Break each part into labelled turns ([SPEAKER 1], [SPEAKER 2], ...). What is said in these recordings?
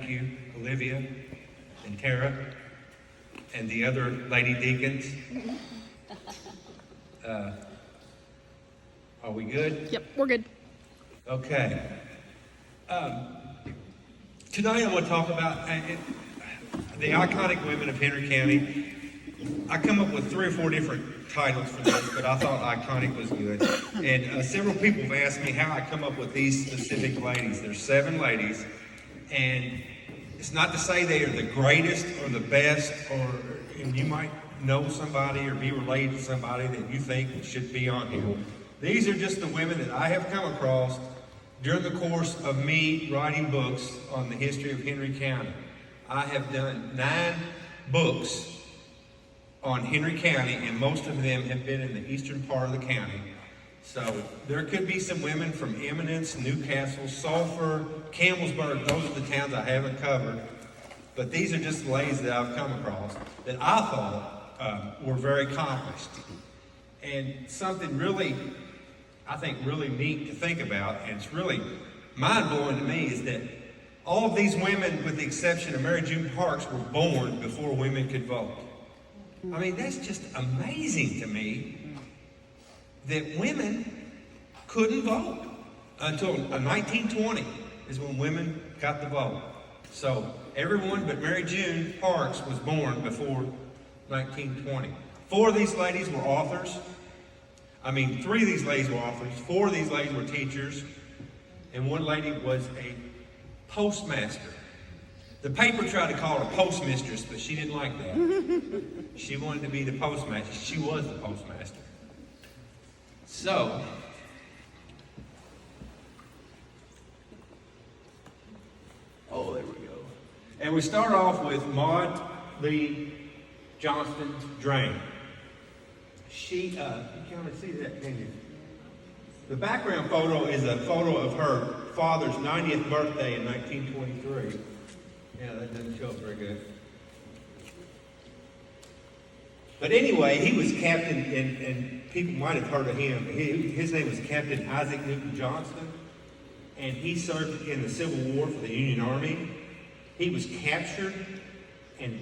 [SPEAKER 1] thank you, Olivia and Tara and the other lady deacons. Are we good?
[SPEAKER 2] Yep, we're good.
[SPEAKER 1] Okay. Tonight I want to talk about the iconic women of Henry County. I come up with 3 or 4 different titles for this, but I thought iconic was good. And several people have asked me how I come up with these specific ladies. There's 7 ladies, and it's not to say they are the greatest or the best, and you might know somebody or be related to somebody that you think should be on here. These are just the women that I have come across during the course of me writing books on the history of Henry County. I have done 9 books on Henry County, and most of them have been in the eastern part of the county. So there could be some women from Eminence, Newcastle, Sulphur, Campbellsburg. Those are the towns I haven't covered. But these are just the ladies that I've come across that I thought were very accomplished. And something really, I think, really neat to think about, and it's really mind-blowing to me, is that all of these women, with the exception of Mary June Parks, were born before women could vote. I mean, that's just amazing to me that women couldn't vote until 1920 is when women got the vote. So everyone but Mary June Parks was born before 1920. 4 of these ladies were authors. 3 of these ladies were authors, 4 of these ladies were teachers, and 1 lady was a postmaster. The paper tried to call her postmistress, but she didn't like that. She wanted to be the postmaster. She was the postmaster. So, there we go. And we start off with Maud Lee Johnston Drain. She, you can't see that, can you? The background photo is a photo of her father's 90th birthday in 1923. Yeah, that doesn't show up very good. But anyway, he was captain, and people might have heard of him. His name was Captain Isaac Newton Johnston, and he served in the Civil War for the Union Army. He was captured and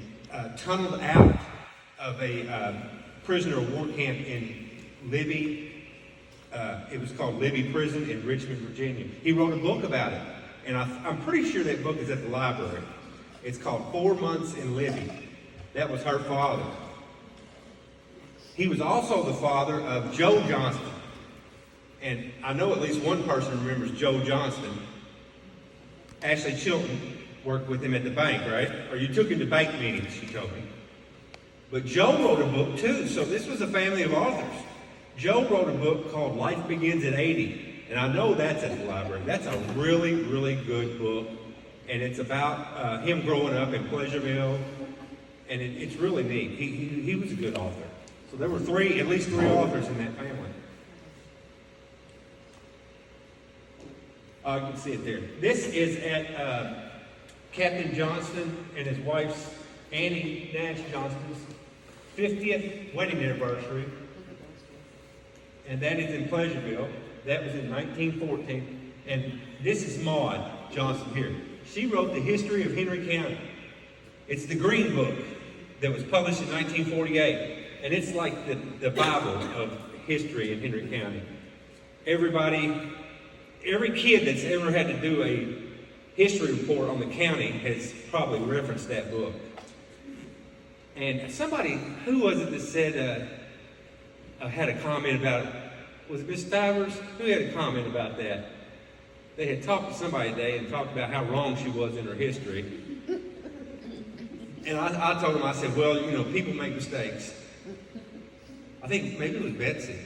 [SPEAKER 1] tunneled out of a prisoner of war camp in Libby. It was called Libby Prison in Richmond, Virginia. He wrote a book about it, and I'm pretty sure that book is at the library. It's called 4 Months in Libby. That was her father. He was also the father of Joe Johnston. And I know at least one person remembers Joe Johnston. Ashley Chilton worked with him at the bank, right? Or you took him to bank meetings, she told me. But Joe wrote a book too, so this was a family of authors. Joe wrote a book called Life Begins at 80. And I know that's at the library. That's a really, really good book. And it's about him growing up in Pleasureville. And it's really neat. He was a good author. So there were at least three authors in that family. You can see it there. This is at Captain Johnston and his wife's, Annie Nash Johnston's, 50th wedding anniversary. And that is in Pleasureville. That was in 1914. And this is Maud Johnston here. She wrote the history of Henry County. It's the Green Book that was published in 1948. And it's like the Bible of history in Henry County. Every kid that's ever had to do a history report on the county has probably referenced that book. And somebody, who was it that said, had a comment about it? Was it Miss Stivers? Who had a comment about that? They had talked to somebody today and talked about how wrong she was in her history. And I told them, I said, well, people make mistakes. I think maybe it was Betsy.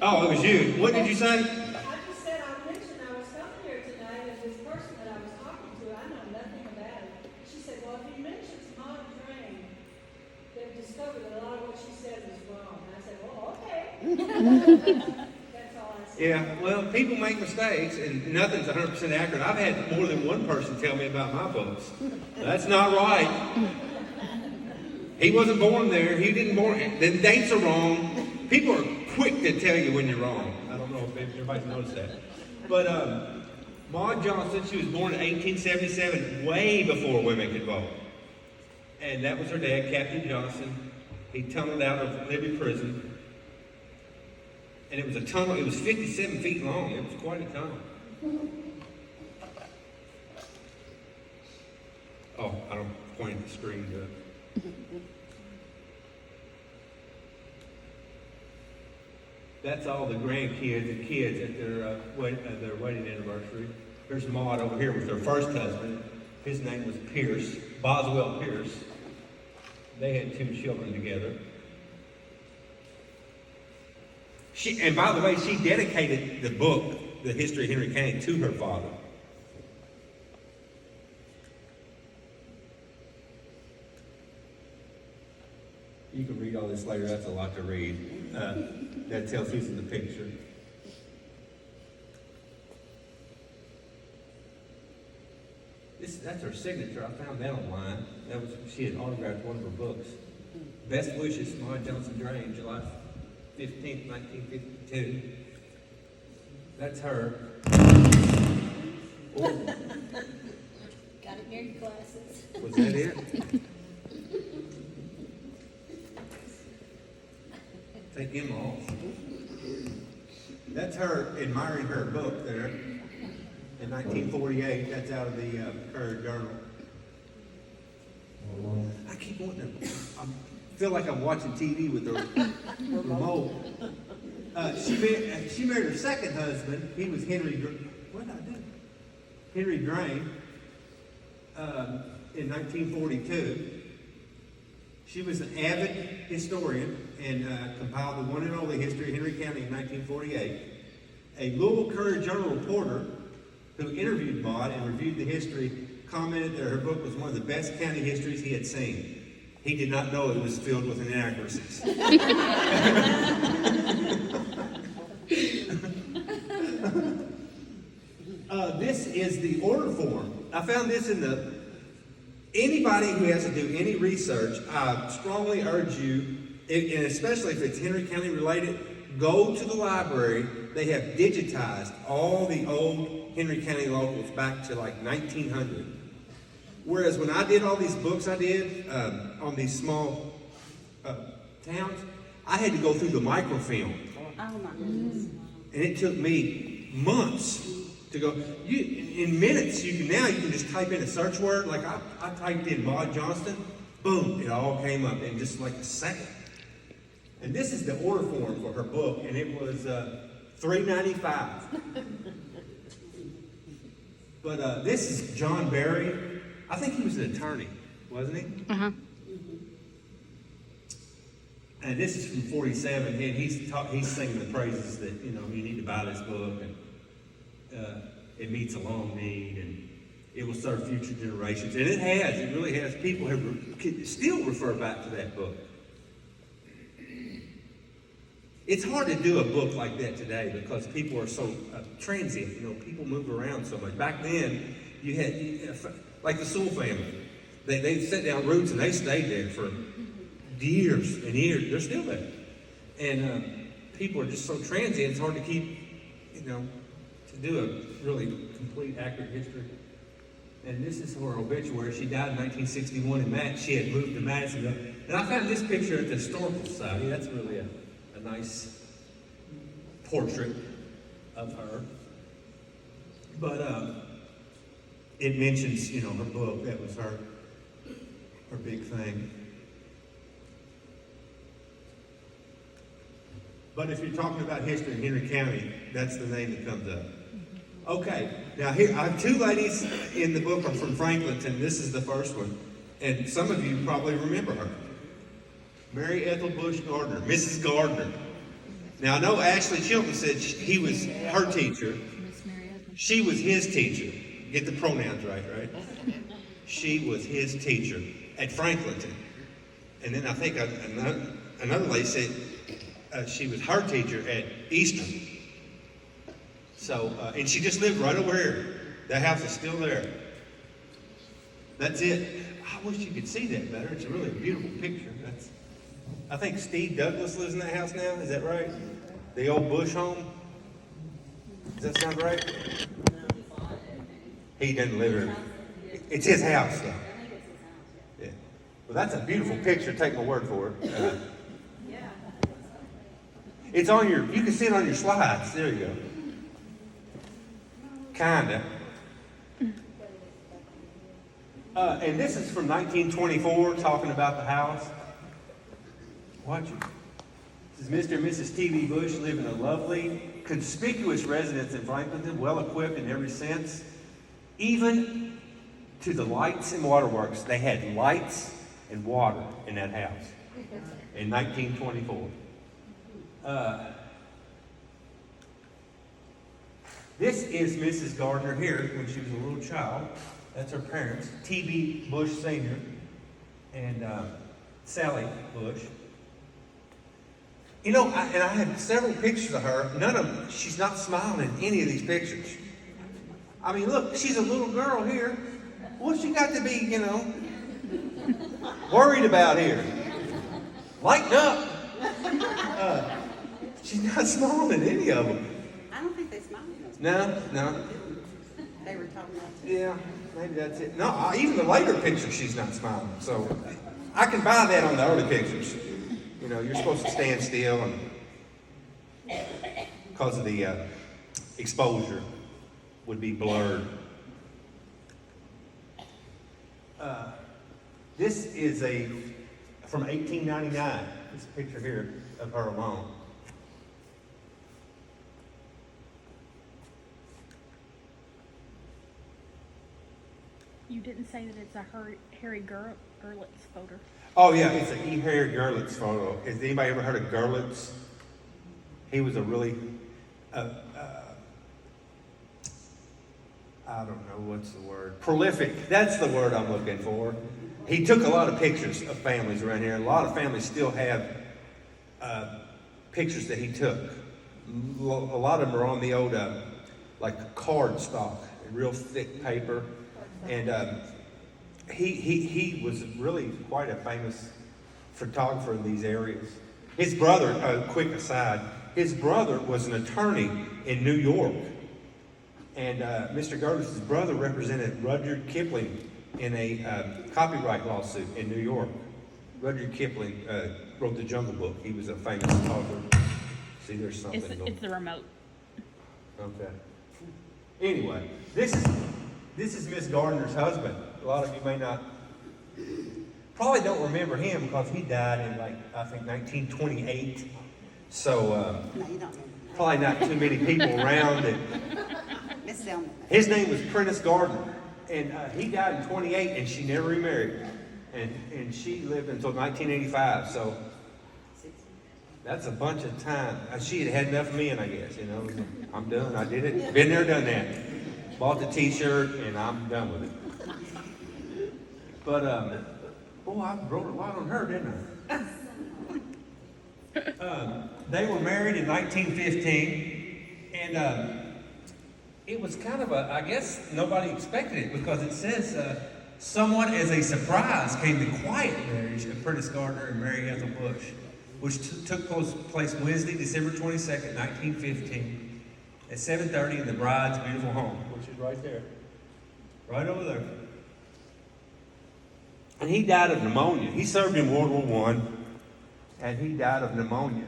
[SPEAKER 1] Oh, it was you. What did you say?
[SPEAKER 3] I just said, I mentioned I was coming here tonight, and this person that I was talking to, I know nothing about it. She said, well, if he mentions Maud Drain, they've discovered that a lot of what she said was wrong. And I said, well, okay. That's all I said.
[SPEAKER 1] Yeah, well, people make mistakes, and nothing's 100% accurate. I've had more than one person tell me about my books. That's not right. He wasn't born there. He didn't born. The dates are wrong. People are quick to tell you when you're wrong. I don't know if everybody's noticed that. But Maud Johnson, she was born in 1877, way before women could vote. And that was her dad, Captain Johnson. He tunneled out of Libby Prison. And it was a tunnel, it was 57 feet long. It was quite a tunnel. Oh, I don't point at the screen, but that's all the grandkids and kids at their wedding anniversary. There's Maud over here with her first husband. His name was Pierce, Boswell Pierce. They had 2 children together. And by the way, she dedicated the book, The History of Henry County, to her father. You can read all this later. That's a lot to read. That tells who's in the picture. That's her signature. I found that online. She had autographed one of her books. Best wishes, Maud Johnson Drain, July 15th, 1952. That's her. Oh,
[SPEAKER 3] Got it near your glasses.
[SPEAKER 1] was that it? Take him off. That's her admiring her book there in 1948. That's out of the Courier Journal. I keep wanting to. I feel like I'm watching TV with the remote. She married her second husband. He was Henry. What did I do? Henry Drain. In 1942. She was an avid historian and compiled the one and only history of Henry County in 1948. A Louisville Courier-Journal reporter who interviewed Maud and reviewed the history commented that her book was one of the best county histories he had seen. He did not know it was filled with inaccuracies. This is the order form. I found this in the... Anybody who has to do any research, I strongly urge you, and especially if it's Henry County related, go to the library. They have digitized all the old Henry County locals back to like 1900. Whereas when I did all these books I did on these small towns, I had to go through the microfilm.
[SPEAKER 2] Oh my goodness.
[SPEAKER 1] And it took me months to go. In minutes, you can just type in a search word. Like I typed in Maud Johnston, boom, it all came up in just like a second. And this is the order form for her book, and it was $3.95. But this is John Barry. I think he was an attorney, wasn't he?
[SPEAKER 2] Uh-huh.
[SPEAKER 1] And this is from 47, and he's singing the praises that, you need to buy this book, and it meets a long need, and it will serve future generations. And it really has. People still refer back to that book. It's hard to do a book like that today because people are so transient. People move around so much. Back then, you had, like the Sewell family. They set down roots and they stayed there for years and years. They're still there. And people are just so transient, it's hard to keep, to do a really complete, accurate history. And this is her obituary. She died in 1961 in Madison. She had moved to Madisonville. And I found this picture at the Historical Society. That's really a nice portrait of her. But it mentions, her book. That was her big thing. But if you're talking about history in Henry County, that's the name that comes up. Okay, now here, I have two ladies in the book are from Franklinton. This is the first one. And some of you probably remember her. Mary Ethel Bush Gardner, Mrs. Gardner. Now I know Ashley Chilton said he was her teacher. She was his teacher. Get the pronouns right? She was his teacher at Franklinton. And then I think another lady said she was her teacher at Eastern. So, and she just lived right over here. That house is still there. That's it. I wish you could see that better. It's a really beautiful picture. I think Steve Douglas lives in that house now. Is that right? The old Bush home. Does that sound right? He doesn't live here. It's his house, though. Yeah. Well, that's a beautiful picture. Take my word for it. It's on your. You can see it on your slides. There you go. Kinda. And this is from 1924, talking about the house. Watch it. This is Mr. and Mrs. T.B. Bush live in a lovely, conspicuous residence in Franklinton, well equipped in every sense. Even to the lights and waterworks, they had lights and water in that house in 1924. This is Mrs. Gardner here when she was a little child. That's her parents, T.B. Bush Sr. and Sally Bush. You know, I had several pictures of her. None of them, she's not smiling in any of these pictures. I mean, look, she's a little girl here. What's she got to be, worried about here? Lighten up. She's not smiling in any of them.
[SPEAKER 2] I don't think they smile.
[SPEAKER 1] No.
[SPEAKER 2] They were talking about
[SPEAKER 1] Yeah, maybe that's it. No, even the later pictures, she's not smiling. So I can buy that on the early pictures. You're supposed to stand still, and because of the exposure would be blurred. This is from 1899. This picture here of her alone.
[SPEAKER 4] You didn't say that it's a Harry Gurlitt's photo.
[SPEAKER 1] Oh yeah, it's an E. Harry Gurlitt's photo. Has anybody ever heard of Gurlitt's? He was a really, I don't know what's the word. Prolific. That's the word I'm looking for. He took a lot of pictures of families around here. A lot of families still have pictures that he took. A lot of them are on the old, like card stock, real thick paper. And he was really quite a famous photographer in these areas. His brother, quick aside, his brother was an attorney in New York. And Mr. Gurlitt's brother represented Rudyard Kipling in a copyright lawsuit in New York. Rudyard Kipling wrote the Jungle Book. He was a famous photographer. See, there's something going.
[SPEAKER 4] It's the remote.
[SPEAKER 1] Okay. Anyway, this is Miss Gardner's husband. A lot of you may not, probably don't remember him because he died in I think 1928. So
[SPEAKER 2] No, you don't remember.
[SPEAKER 1] probably not too many people around.
[SPEAKER 2] Miss Selma.
[SPEAKER 1] His name was Prentice Gardner, and he died in 28, and she never remarried. And she lived until 1985. So that's a bunch of time. She had enough men, I guess. I'm done. I did it. Been there, done that. Bought the T-shirt, and I'm done with it. But, boy, I wrote a lot on her, didn't I? They were married in 1915, and it was kind of I guess nobody expected it because it says, somewhat as a surprise came the quiet marriage of Prentice Gardner and Mary Ethel Bush, which took place Wednesday, December 22nd, 1915, at 7:30 in the bride's beautiful home, which is right there. Right over there. And he died of pneumonia. He served in World War I, and he died of pneumonia.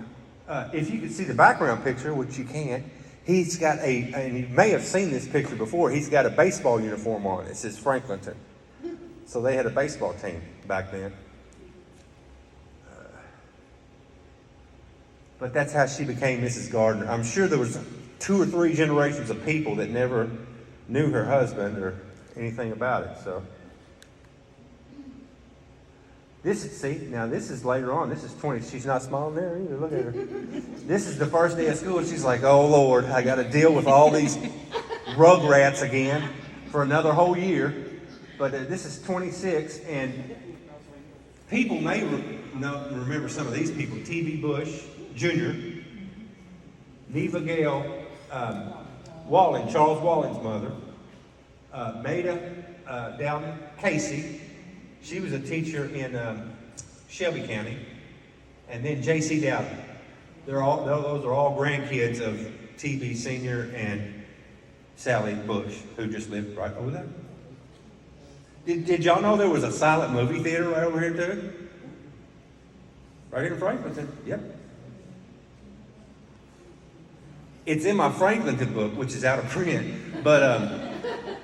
[SPEAKER 1] If you can see the background picture, which you can't, he's got and you may have seen this picture before, he's got a baseball uniform on. It says Franklinton. So they had a baseball team back then. But that's how she became Mrs. Gardner. I'm sure there was 2 or 3 generations of people that never knew her husband or anything about it. So this is later on. This is 20. She's not smiling there either. Look at her. This is the first day of school. She's like, oh Lord, I got to deal with all these rugrats again for another whole year. But this is 26, and people may remember some of these people. T.B. Bush Jr., Neva Gale Walling, Charles Walling's mother, Maida Dowden Casey. She was a teacher in Shelby County. And then J.C. Dowden. Those are all grandkids of T.B. Sr. and Sally Bush, who just lived right over there. Did y'all know there was a silent movie theater right over here too? Right here in Franklinton. Yep. It's in my Franklinton book, which is out of print, but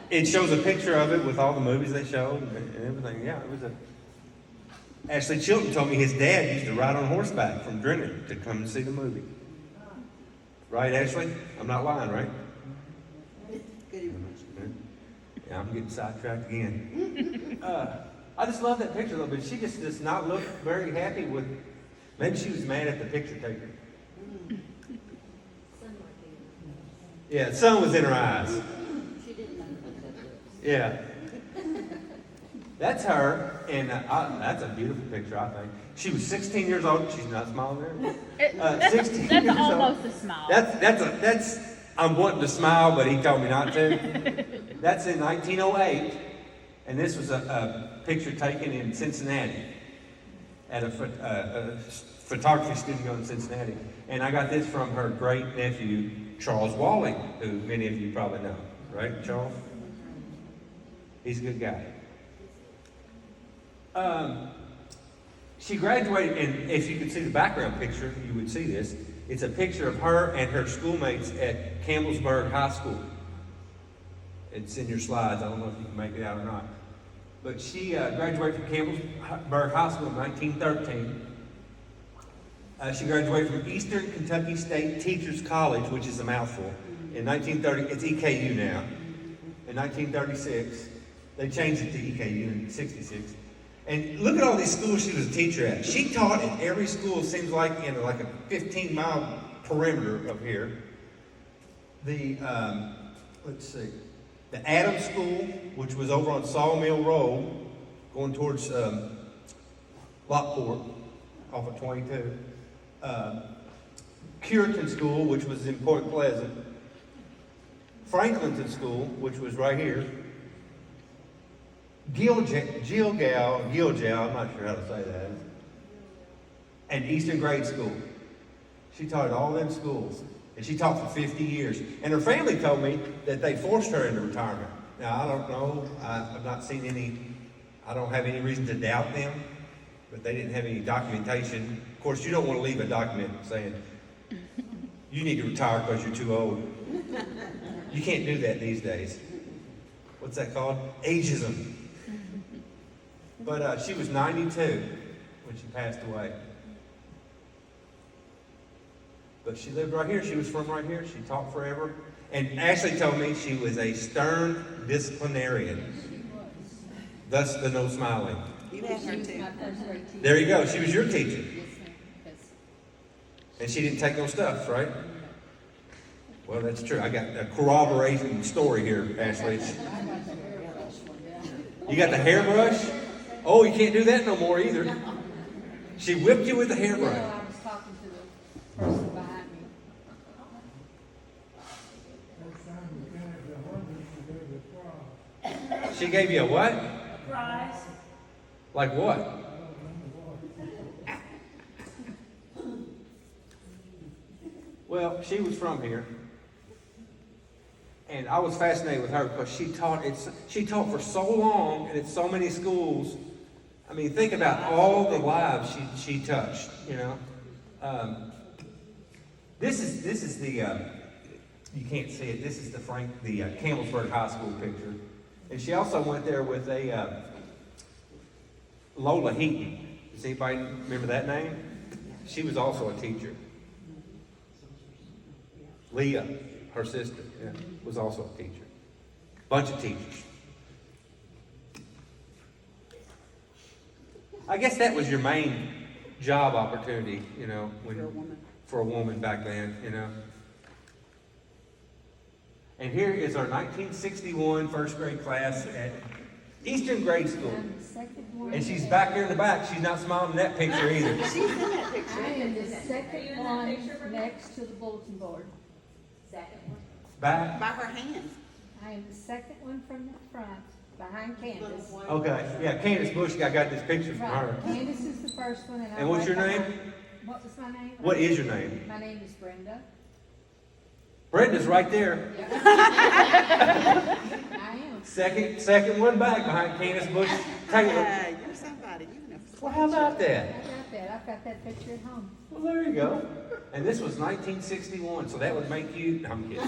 [SPEAKER 1] it shows a picture of it with all the movies they showed and everything. Yeah, it was a. Ashley Chilton told me his dad used to ride on horseback from Drennan to come and see the movie. Right, Ashley? I'm not lying, right?
[SPEAKER 2] Good information.
[SPEAKER 1] Yeah, I'm getting sidetracked again. I just love that picture a little bit. She just does not look very happy with. Maybe she was mad at the picture taker. Yeah, the sun was in her eyes.
[SPEAKER 2] She didn't know.
[SPEAKER 1] Yeah. That's her, and that's a beautiful picture, I think. She was 16 years old. She's not smiling there. 16
[SPEAKER 4] That's
[SPEAKER 1] years
[SPEAKER 4] almost
[SPEAKER 1] old.
[SPEAKER 4] a smile.
[SPEAKER 1] That's. I'm wanting to smile, but he told me not to. That's in 1908, and this was a picture taken in Cincinnati at a photography studio in Cincinnati. And I got this from her great nephew, Charles Walling, who many of you probably know, right, Charles? He's a good guy. She graduated, and if you could see the background picture, you would see this. It's a picture of her and her schoolmates at Campbellsburg High School. It's in your slides. I don't know if you can make it out or not. But she graduated from Campbellsburg High School in 1913. She graduated from Eastern Kentucky State Teachers College, which is a mouthful, in 1930. It's EKU now. In 1936. They changed it to EKU in 66. And look at all these schools she was a teacher at. She taught at every school, seems like, in like a 15-mile perimeter of here. The, let's see, the Adams School, which was over on Sawmill Road, going towards Lockport, off of 22. Curitan School, which was in Point Pleasant. Franklinton School, which was right here. Gilgal, I'm not sure how to say that. And Eastern Grade School. She taught at all them schools. And she taught for 50 years. And her family told me that they forced her into retirement. Now, I don't know. I've not seen any, I don't have any reason to doubt them. But they didn't have any documentation. Of course, you don't want to leave a document saying, you need to retire because you're too old. You can't do that these days. What's that called? Ageism. But she was 92 when she passed away. But she lived right here. She was from right here. She taught forever. And Ashley told me she was a stern disciplinarian. Thus the no smiling.
[SPEAKER 2] You had her too.
[SPEAKER 1] There you go. She was your teacher. And she didn't take no stuff, right? Well, that's true. I got a corroborating story here, Ashley. You got the hairbrush? Oh, you can't do that no more either. She whipped you with the hairbrush.
[SPEAKER 3] I was talking to the person behind me.
[SPEAKER 1] She gave you a what?
[SPEAKER 3] Prize.
[SPEAKER 1] Like what? Well, she was from here. And I was fascinated with her because she taught for so long and at so many schools. I mean, think about all the lives she touched, you know. This is the you can't see it. This is the Campbellsburg High School picture. And she also went there with a Lola Heaton. Does anybody remember that name? She was also a teacher. Leah, her sister, was also a teacher. Bunch of teachers. I guess that was your main job opportunity, you know, for a woman back then, you know. And here is our 1961 first grade class at Eastern Grade School. And she's back here in the back. She's not smiling in that picture either.
[SPEAKER 2] She's in that picture.
[SPEAKER 3] I am the second one next to the bulletin board. Second one.
[SPEAKER 1] Back?
[SPEAKER 2] By her hand.
[SPEAKER 3] I am the second one from the front, behind Candace.
[SPEAKER 1] Okay. Yeah, Candace Bush, I got this picture from her.
[SPEAKER 3] Right, Candace is the first one, and I'm
[SPEAKER 1] And what's
[SPEAKER 3] right
[SPEAKER 1] your name?
[SPEAKER 3] behind. What was my name?
[SPEAKER 1] What is your name?
[SPEAKER 3] My name is Brenda.
[SPEAKER 1] Brenda's right there.
[SPEAKER 5] I am.
[SPEAKER 1] Second one back behind Candace Bush Taylor.
[SPEAKER 2] Yeah, you're somebody. You know.
[SPEAKER 1] Well, how about that?
[SPEAKER 5] I got that. I've got that picture at home.
[SPEAKER 1] Well, there you go. And this was 1961, so that would make you. No, I'm kidding.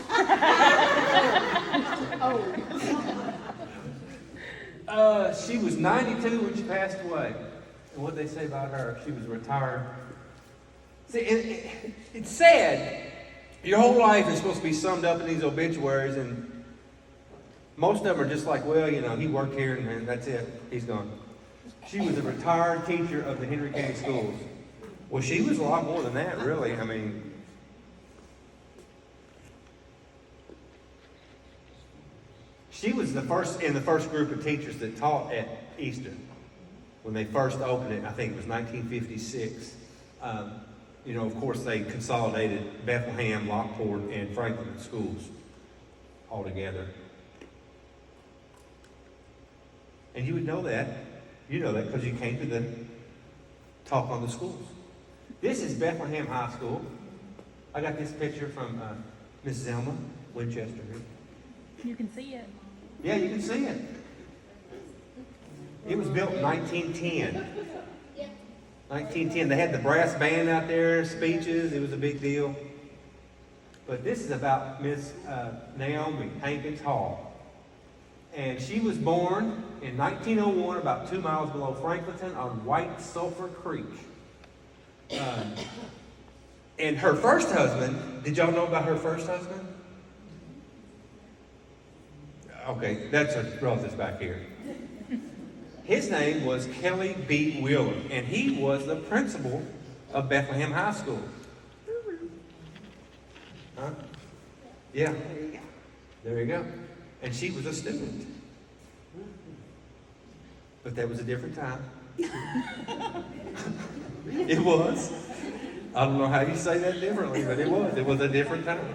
[SPEAKER 1] She was 92 when she passed away. And what they say about her, she was retired. See, it's sad. Your whole life is supposed to be summed up in these obituaries, and most of them are just like, well, you know, he worked here and that's it. He's gone. She was a retired teacher of the Henry County Schools. Well, she was a lot more than that, really. I mean, she was in the first group of teachers that taught at Easton when they first opened it. I think it was 1956. You know, of course, they consolidated Bethlehem, Lockport, and Franklin schools all together. And you would know that. You know that because you came to the talk on the schools. This is Bethlehem High School. I got this picture from Mrs. Elma Winchester.
[SPEAKER 4] You can see it.
[SPEAKER 1] Yeah, you can see it. It was built in 1910. 1910. They had the brass band out there, speeches. It was a big deal. But this is about Miss Naomi Hankins Hall. And she was born in 1901, about 2 miles below Franklinton on White Sulphur Creek. And her first husband, did y'all know about her first husband? Okay, that's her relatives back here. His name was Kelly B. Wheeler, and he was the principal of Bethlehem High School. Huh? Yeah,
[SPEAKER 2] There you go.
[SPEAKER 1] there you go. And she was a student. But that was a different time. It was. I don't know how you say that differently, but it was. It was a different time.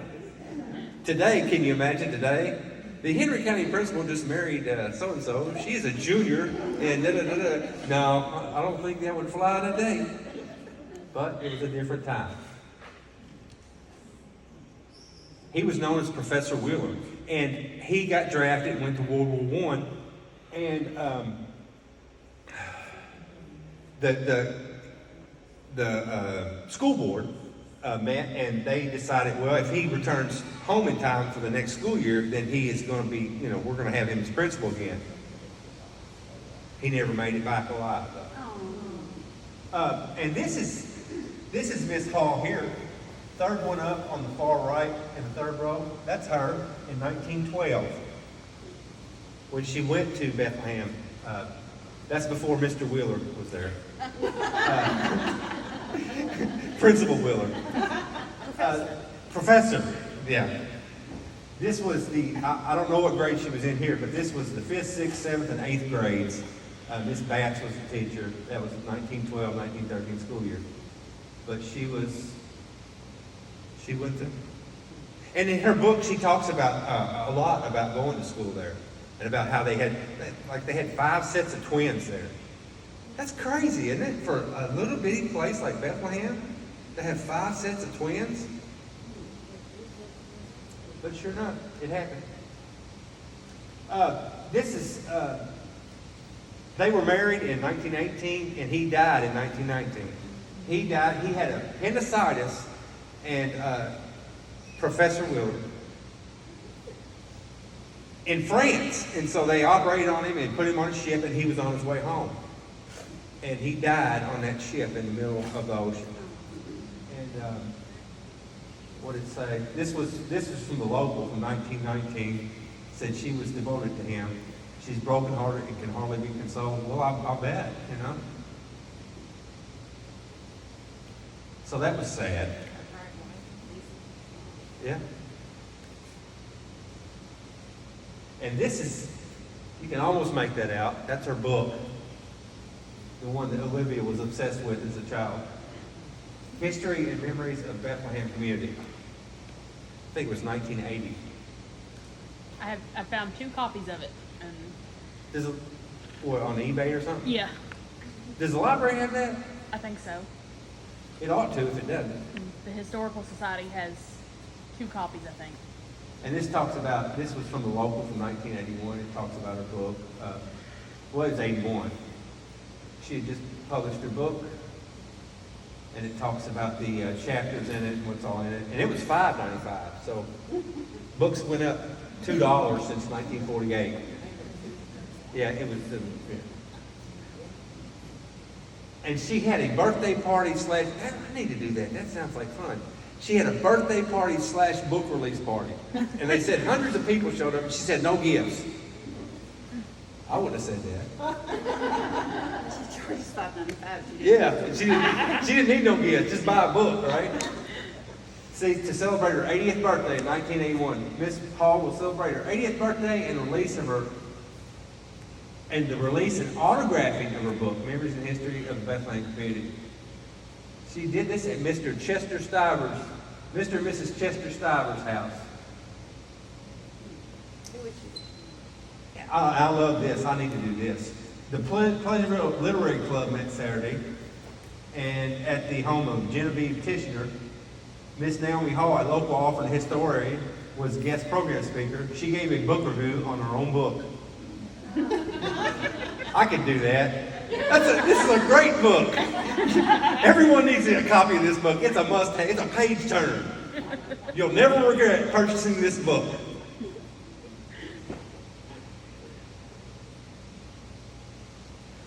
[SPEAKER 1] Today, can you imagine today? The Henry County principal just married so-and-so. She's a junior, and da-da-da-da. No, I don't think that would fly today. But it was a different time. He was known as Professor Wheeler, and he got drafted and went to World War I. And the school board met, and they decided, well, if he returns home in time for the next school year, then he is going to be, you know, we're going to have him as principal again. He never made it back alive, though. And this is Miss Hall here. Third one up on the far right in the third row. That's her in 1912 when she went to Bethlehem. That's before Mr. Wheeler was there. Principal Wheeler. Professor, yeah. This was I don't know what grade she was in here, but this was the 5th, 6th, 7th, and 8th grades. Miss Batch was the teacher. That was 1912, 1913 school year. But she went to, and in her book she talks about a lot about going to school there, and about how they had 5 sets of twins there. That's crazy, isn't it? For a little bitty place like Bethlehem to have 5 sets of twins. But sure enough, it happened. They were married in 1918, and he died in 1919. He died. He had appendicitis. And Professor Wheeler in France. And so they operated on him and put him on a ship, and he was on his way home. And he died on that ship in the middle of the ocean. And what did it say? This was from the local from 1919. Said she was devoted to him. She's brokenhearted and can hardly be consoled. Well, I'll bet, you know. So that was sad. Yeah. And this is, you can almost make that out. That's her book. The one that Olivia was obsessed with as a child. History and Memories of Bethlehem Community. I think it was 1980.
[SPEAKER 4] I found 2 copies of it. And
[SPEAKER 1] Does it, what, on eBay or something?
[SPEAKER 4] yeah,
[SPEAKER 1] Does the library have that?
[SPEAKER 4] I think so.
[SPEAKER 1] It ought to if it doesn't.
[SPEAKER 4] The Historical Society has 2 copies, I think.
[SPEAKER 1] And this talks about, this was from the local from 1981. It talks about her book. Well, it was 81. She had just published her book, and it talks about the chapters in it and what's all in it. And it was $5.95. So books went up $2 since 1948. Yeah, it was. Yeah. And she had a birthday party slash. I need to do that. That sounds like fun. She had a birthday party slash book release party, and they said hundreds of people showed up. And she said no gifts. I would have said that.
[SPEAKER 2] She charges $5.95.
[SPEAKER 1] Yeah, she didn't need no gifts. Just buy a book, right? See, to celebrate her 80th birthday in 1981, Miss Hall will celebrate her 80th birthday and the release and autographing of her book, Memories and History of the Bethlehem Community. She did this at Mr. and Mrs. Chester Stiver's house.
[SPEAKER 2] Who would you?
[SPEAKER 1] I love this. I need to do this. The Pleasantville Literary Club met Saturday, and at the home of Genevieve Tishner, Miss Naomi Hall, a local author and historian, was guest program speaker. She gave a book review on her own book. I could do that. This is a great book. Everyone needs a copy of this book. It's a must-have. It's a page turner. You'll never regret purchasing this book.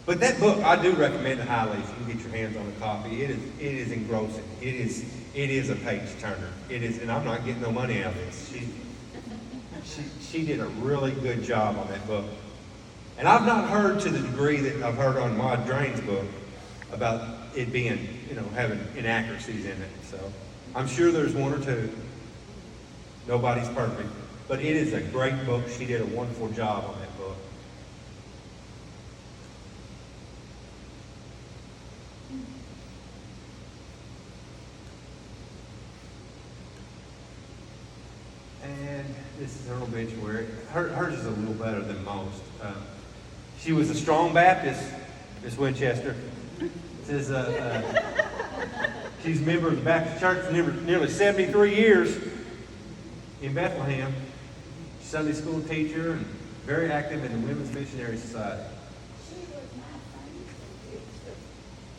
[SPEAKER 1] But that book, I do recommend it highly if you can get your hands on a copy. It is engrossing. It is a page turner. It is, and I'm not getting no money out of this. She did a really good job on that book. And I've not heard to the degree that I've heard on Maud Drain's book about it being, having inaccuracies in it. So I'm sure there's one or two. Nobody's perfect. But it is a great book. She did a wonderful job on that book. And this is her obituary. Hers is a little better than most. She was a strong Baptist, Miss Winchester. It says she's a member of the Baptist Church for nearly 73 years in Bethlehem. Sunday school teacher and very active in the Women's Missionary Society.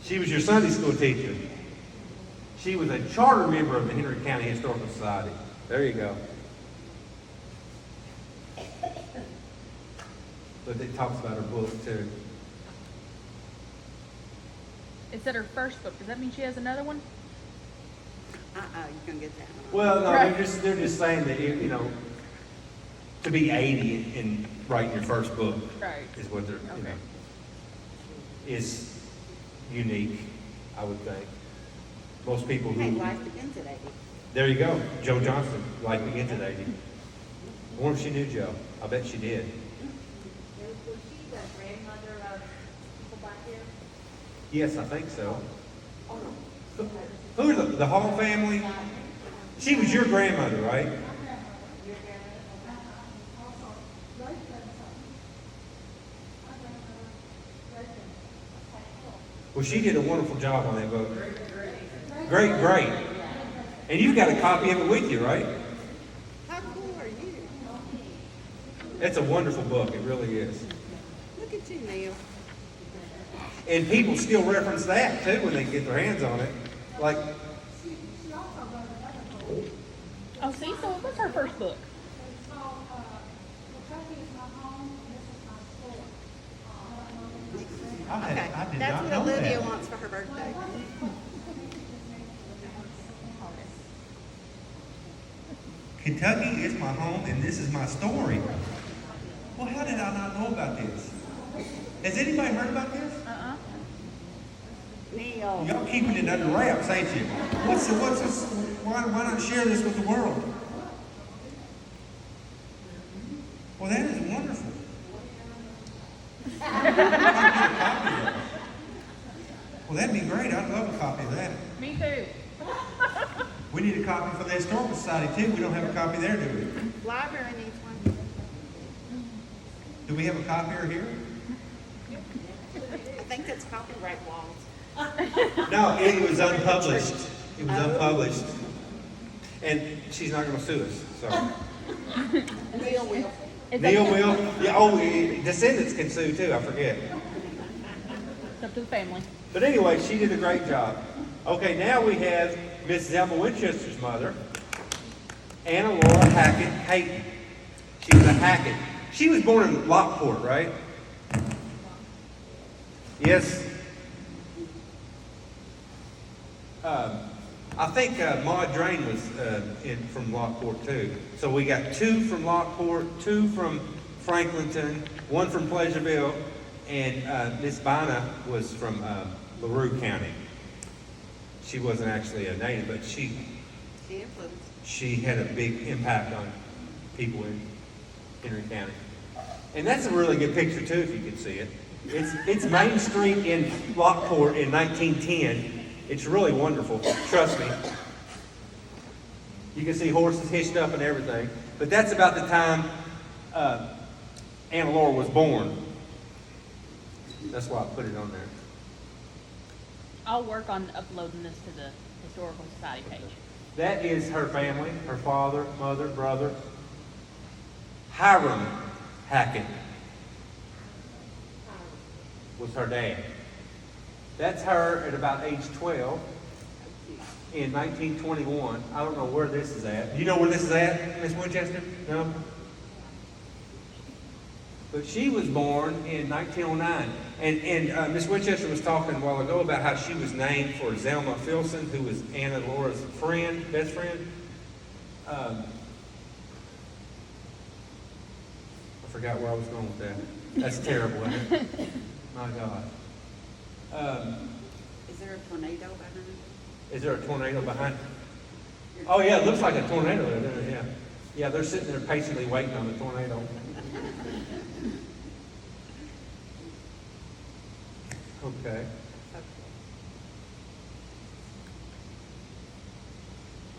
[SPEAKER 1] She was your Sunday school teacher. She was a charter member of the Henry County Historical Society. There you go. But it talks about her book too.
[SPEAKER 4] It said her first book. Does that mean she has another one?
[SPEAKER 2] You're gonna get that one.
[SPEAKER 1] Well, no,
[SPEAKER 4] Right.
[SPEAKER 1] they're just saying that to be 80 and writing your first book
[SPEAKER 4] Right.
[SPEAKER 1] is what they're
[SPEAKER 4] Okay.
[SPEAKER 1] is unique, I would think. Most people
[SPEAKER 2] Hey,
[SPEAKER 1] who
[SPEAKER 2] life begins at 80.
[SPEAKER 1] there you go, Joe Johnson, life begins at 80. I wonder if she knew Joe. I bet she did.
[SPEAKER 3] Was she the grandmother of people back here?
[SPEAKER 1] Yes, I think so. Who are the Hall family? She was your grandmother, right? Well, she did a wonderful job on that book. Great. And you've got a copy of it with you, right?
[SPEAKER 2] How cool are you?
[SPEAKER 1] It's a wonderful book. It really is.
[SPEAKER 2] Look at you, Neil.
[SPEAKER 1] And people still reference that, too, when they get their hands on it. Like,
[SPEAKER 4] Oh, see, so it was her first book.
[SPEAKER 2] Okay, that's what Olivia wants for her birthday.
[SPEAKER 1] Kentucky is my home, and this is my story. Well, how did I not know about this? Has anybody heard about this?
[SPEAKER 2] Neil.
[SPEAKER 1] Y'all keeping it under wraps, ain't you? What's this? Why not share this with the world? Well, that is wonderful. I'd get a copy of it. Well, that'd be great. I'd love a copy of that.
[SPEAKER 4] Me too.
[SPEAKER 1] We need a copy for the Historical Society, too. We don't have a copy there, do we?
[SPEAKER 2] Library needs one.
[SPEAKER 1] Do we have a copier here?
[SPEAKER 2] I think that's copyright laws.
[SPEAKER 1] No, it was unpublished. It was unpublished. And she's not gonna sue us, so.
[SPEAKER 2] Neil will.
[SPEAKER 1] Neil will, yeah, oh, descendants can sue too, I forget.
[SPEAKER 4] It's up to the family.
[SPEAKER 1] But anyway, she did a great job. Okay, now we have Miss Zelma Winchester's mother, Anna Laura Hackett Hayton. She was a Hackett. She was born in Lockport, right? Yes. I think Maud Drain was from Lockport too. So we got 2 from Lockport, 2 from Franklinton, 1 from Pleasureville, and Miss Bina was from LaRue County. She wasn't actually a native, but
[SPEAKER 2] She influenced.
[SPEAKER 1] she had a big impact on people in Henry County. And that's a really good picture too, if you can see it. It's Main Street in Lockport in 1910. It's really wonderful, trust me. You can see horses hitched up and everything. But that's about the time Anna Laura was born. That's why I put it on there.
[SPEAKER 4] I'll work on uploading this to the Historical Society page.
[SPEAKER 1] That is her family, her father, mother, brother. Hiram Hackett was her dad. That's her at about age 12 in 1921. I don't know where this is at. Do you know where this is at, Miss Winchester? No? But she was born in 1909. And Miss Winchester was talking a while ago about how she was named for Zelma Filson, who was Anna Laura's friend, best friend. I forgot where I was going with that. That's terrible, isn't it? My God.
[SPEAKER 2] Is there a tornado behind it?
[SPEAKER 1] Is there a tornado behind? Oh yeah, it looks like a tornado there. Yeah, yeah. They're sitting there patiently waiting on the tornado. Okay.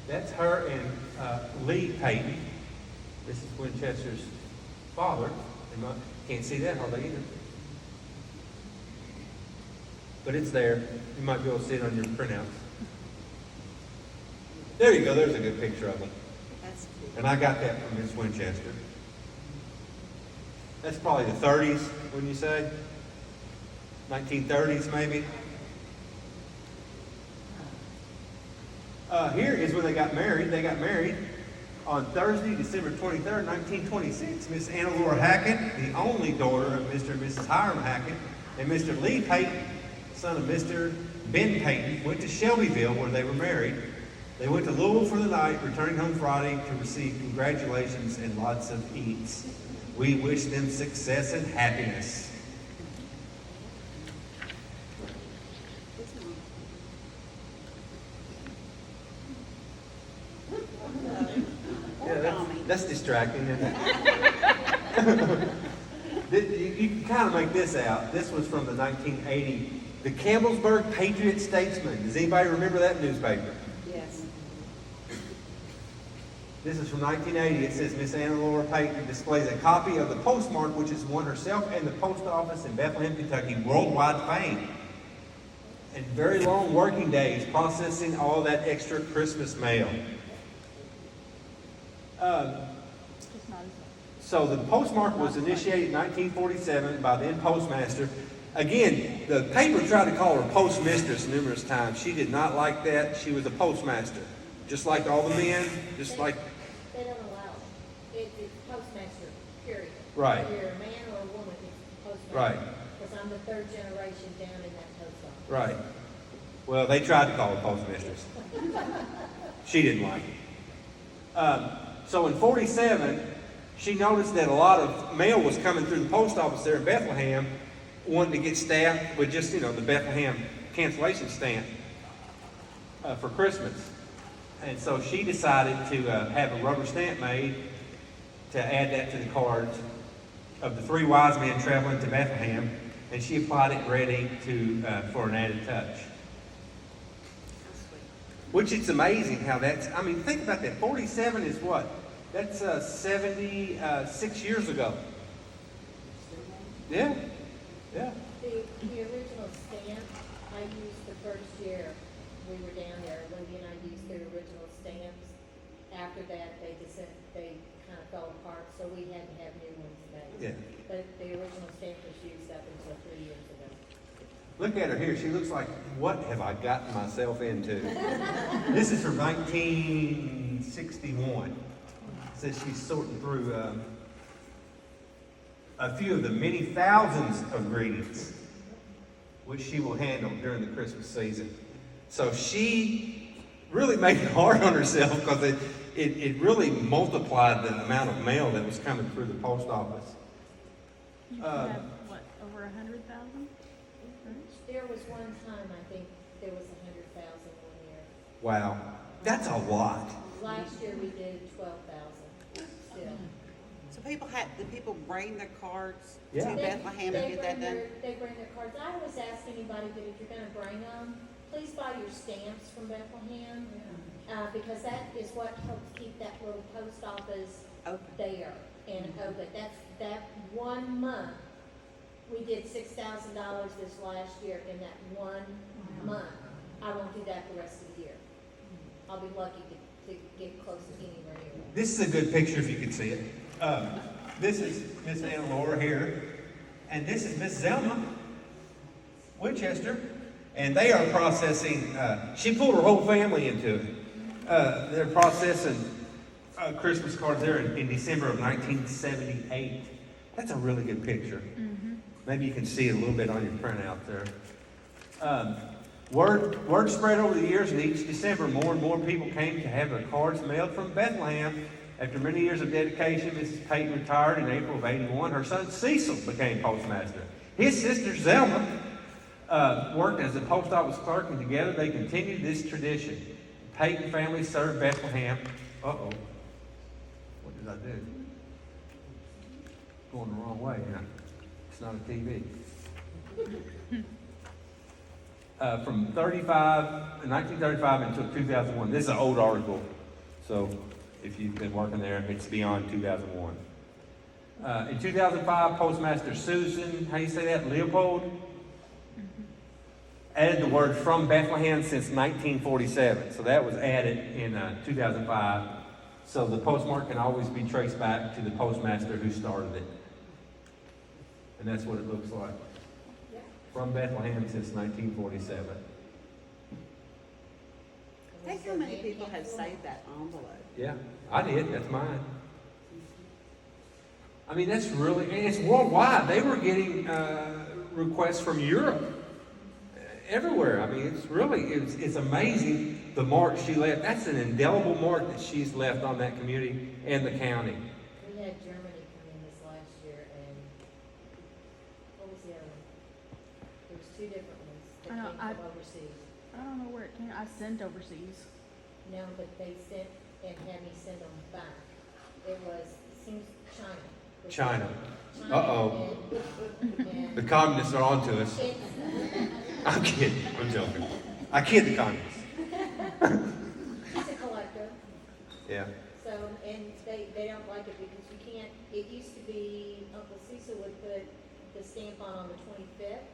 [SPEAKER 1] That's her and Lee Payton. This is Winchester's father. Can't see that hardly either. But it's there. You might be able to see it on your printouts. There you go. There's a good picture of them.
[SPEAKER 2] That's cool.
[SPEAKER 1] And I got that from Miss Winchester. That's probably the 30s, wouldn't you say? 1930s maybe. Here is when they got married. They got married on Thursday, December 23rd, 1926. Miss Anna Laura Hackett, the only daughter of Mr. and Mrs. Hiram Hackett, and Mr. Lee Payton, son of Mr. Ben Payton, went to Shelbyville where they were married. They went to Louisville for the night, returning home Friday to receive congratulations and lots of eats. We wish them success and happiness. Yeah, that's distracting, isn't it? You can kind of make this out. This was from the 1980, the Campbellsburg Patriot Statesman. Does anybody remember that newspaper?
[SPEAKER 2] Yes.
[SPEAKER 1] This is from 1980. It says Miss Anna Laura Payton displays a copy of the postmark, which has won herself and the post office in Bethlehem, Kentucky, worldwide fame. And very long working days processing all that extra Christmas mail.
[SPEAKER 4] Just not as
[SPEAKER 1] So the postmark was initiated in 1947 by then postmaster. Again, the paper tried to call her postmistress numerous times. She did not like that. She was a postmaster. Just like all the men, just like...
[SPEAKER 5] They don't allow it. It's postmaster, period.
[SPEAKER 1] Right.
[SPEAKER 5] Whether you're a man or a woman, it's postmaster.
[SPEAKER 1] Right.
[SPEAKER 5] Because I'm the 3rd generation down in that post office.
[SPEAKER 1] Right. Well, they tried to call her postmistress. She didn't like it. So in 47, she noticed that a lot of mail was coming through the post office there in Bethlehem, wanting to get staffed with just, the Bethlehem cancellation stamp for Christmas. And so she decided to have a rubber stamp made to add that to the cards of the 3 wise men traveling to Bethlehem, and she applied it ready for an added touch. Which it's amazing how that's, think about that. 47 is what? That's 76 years ago. Yeah, yeah.
[SPEAKER 5] The original stamp, I used the first year we were down there. Wendy and I used the original stamps. after that, they kind of fell apart, so we had to have new ones made.
[SPEAKER 1] Yeah.
[SPEAKER 5] But the original stamp was used up until 3 years ago.
[SPEAKER 1] Look at her here. She looks like, what have I gotten myself into? This is from 1961. Says she's sorting through a few of the many thousands of greetings which she will handle during the Christmas season. So she really made it hard on herself because it really multiplied the amount of mail that was coming through the post office.
[SPEAKER 4] You have, what, over 100,000?
[SPEAKER 5] There was one time, I think, there was 100,000 one year.
[SPEAKER 1] Wow, that's a lot.
[SPEAKER 5] Last year we did 12,000 still.
[SPEAKER 2] So do people bring their cards to
[SPEAKER 1] Yeah.
[SPEAKER 2] Bethlehem and get that done?
[SPEAKER 5] They bring their cards. I always ask anybody that if you're gonna bring them, please buy your stamps from Bethlehem. Because that is what helps keep that little post office
[SPEAKER 2] Open.
[SPEAKER 5] there and open. That 1 month, we did $6,000 this last year in that 1 month. I won't do that the rest of the year. I'll be lucky to get close to anywhere near it.
[SPEAKER 1] This is a good picture if you can see it. This is Miss Anna Laura here, and this is Miss Zelma Winchester, and they are processing. She pulled her whole family into it. They're processing Christmas cards there in December of 1978. That's a really good picture.
[SPEAKER 4] Mm-hmm.
[SPEAKER 1] Maybe you can see it a little bit on your printout there. Word spread over the years, and each December more and more people came to have their cards mailed from Bethlehem. After many years of dedication, Mrs. Peyton retired in April of '81. Her son Cecil became postmaster. His sister Zelma worked as a post office clerk, and together they continued this tradition. The Peyton family served Bethlehem. Uh-oh. What did I do? Going the wrong way, huh? It's not a TV. From 1935 until 2001. This is an old article, so if you've been working there, it's beyond 2001. In 2005, Postmaster Susan, how do you say that, Leopold, added the word "from Bethlehem" since 1947. So that was added in 2005. So the postmark can always be traced back to the postmaster who started it. And that's what it looks like. From Bethlehem since 1947.
[SPEAKER 2] Think how many people have saved that envelope.
[SPEAKER 1] Yeah, I did. That's mine. I mean, that's really, and it's worldwide. They were getting requests from Europe, everywhere. I mean, it's amazing the mark she left. That's an indelible mark that she's left on that community and the county.
[SPEAKER 5] We had Germany come in this last year, and what was the other one? There was 2 different ones that
[SPEAKER 4] I know,
[SPEAKER 5] came from overseas.
[SPEAKER 4] I don't know where it came. I sent overseas.
[SPEAKER 5] No, but they sent and had me send them back. It seems China.
[SPEAKER 1] China.
[SPEAKER 5] China
[SPEAKER 1] Uh-oh.
[SPEAKER 5] and
[SPEAKER 1] The communists are onto us.
[SPEAKER 5] it's,
[SPEAKER 1] I'm kidding. I'm joking. I kid the communists.
[SPEAKER 5] she's a collector.
[SPEAKER 1] Yeah.
[SPEAKER 5] So, and they don't like it because you can't, it used to be Uncle Cecil would put the stamp on the 25th.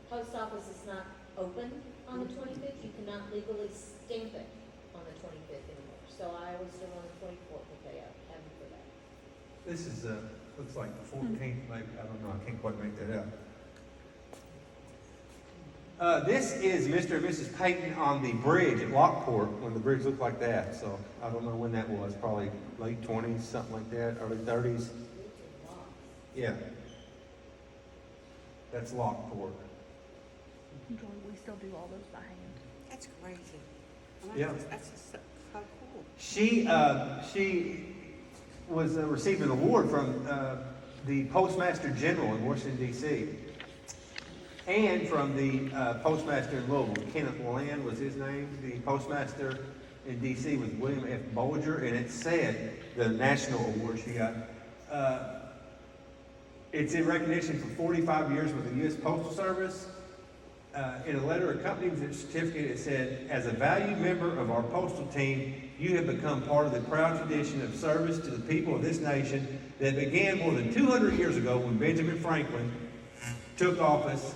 [SPEAKER 5] Post office is not open on the 25th. You cannot legally stamp it on the 25th anymore. So I always do it on the 24th if they have it for that.
[SPEAKER 1] This is, looks like the 14th, maybe. I don't know. I can't quite make that out. This is Mr. and Mrs. Peyton on the bridge at Lockport when the bridge looked like that. So I don't know when that was. Probably late 20s, something like that, early 30s. Yeah. That's Lockport.
[SPEAKER 4] Joy, we still do all those by hand.
[SPEAKER 2] That's crazy.
[SPEAKER 1] Yeah.
[SPEAKER 2] That's just so cool.
[SPEAKER 1] She was received an award from the Postmaster General in Washington, D.C. and from the Postmaster in Louisville. Kenneth Land was his name. The Postmaster in D.C. was William F. Bolger, and it said the national award she got. It's in recognition for 45 years with the U.S. Postal Service. In a letter accompanying the certificate, it said, "As a valued member of our postal team, you have become part of the proud tradition of service to the people of this nation that began more than 200 years ago when Benjamin Franklin took office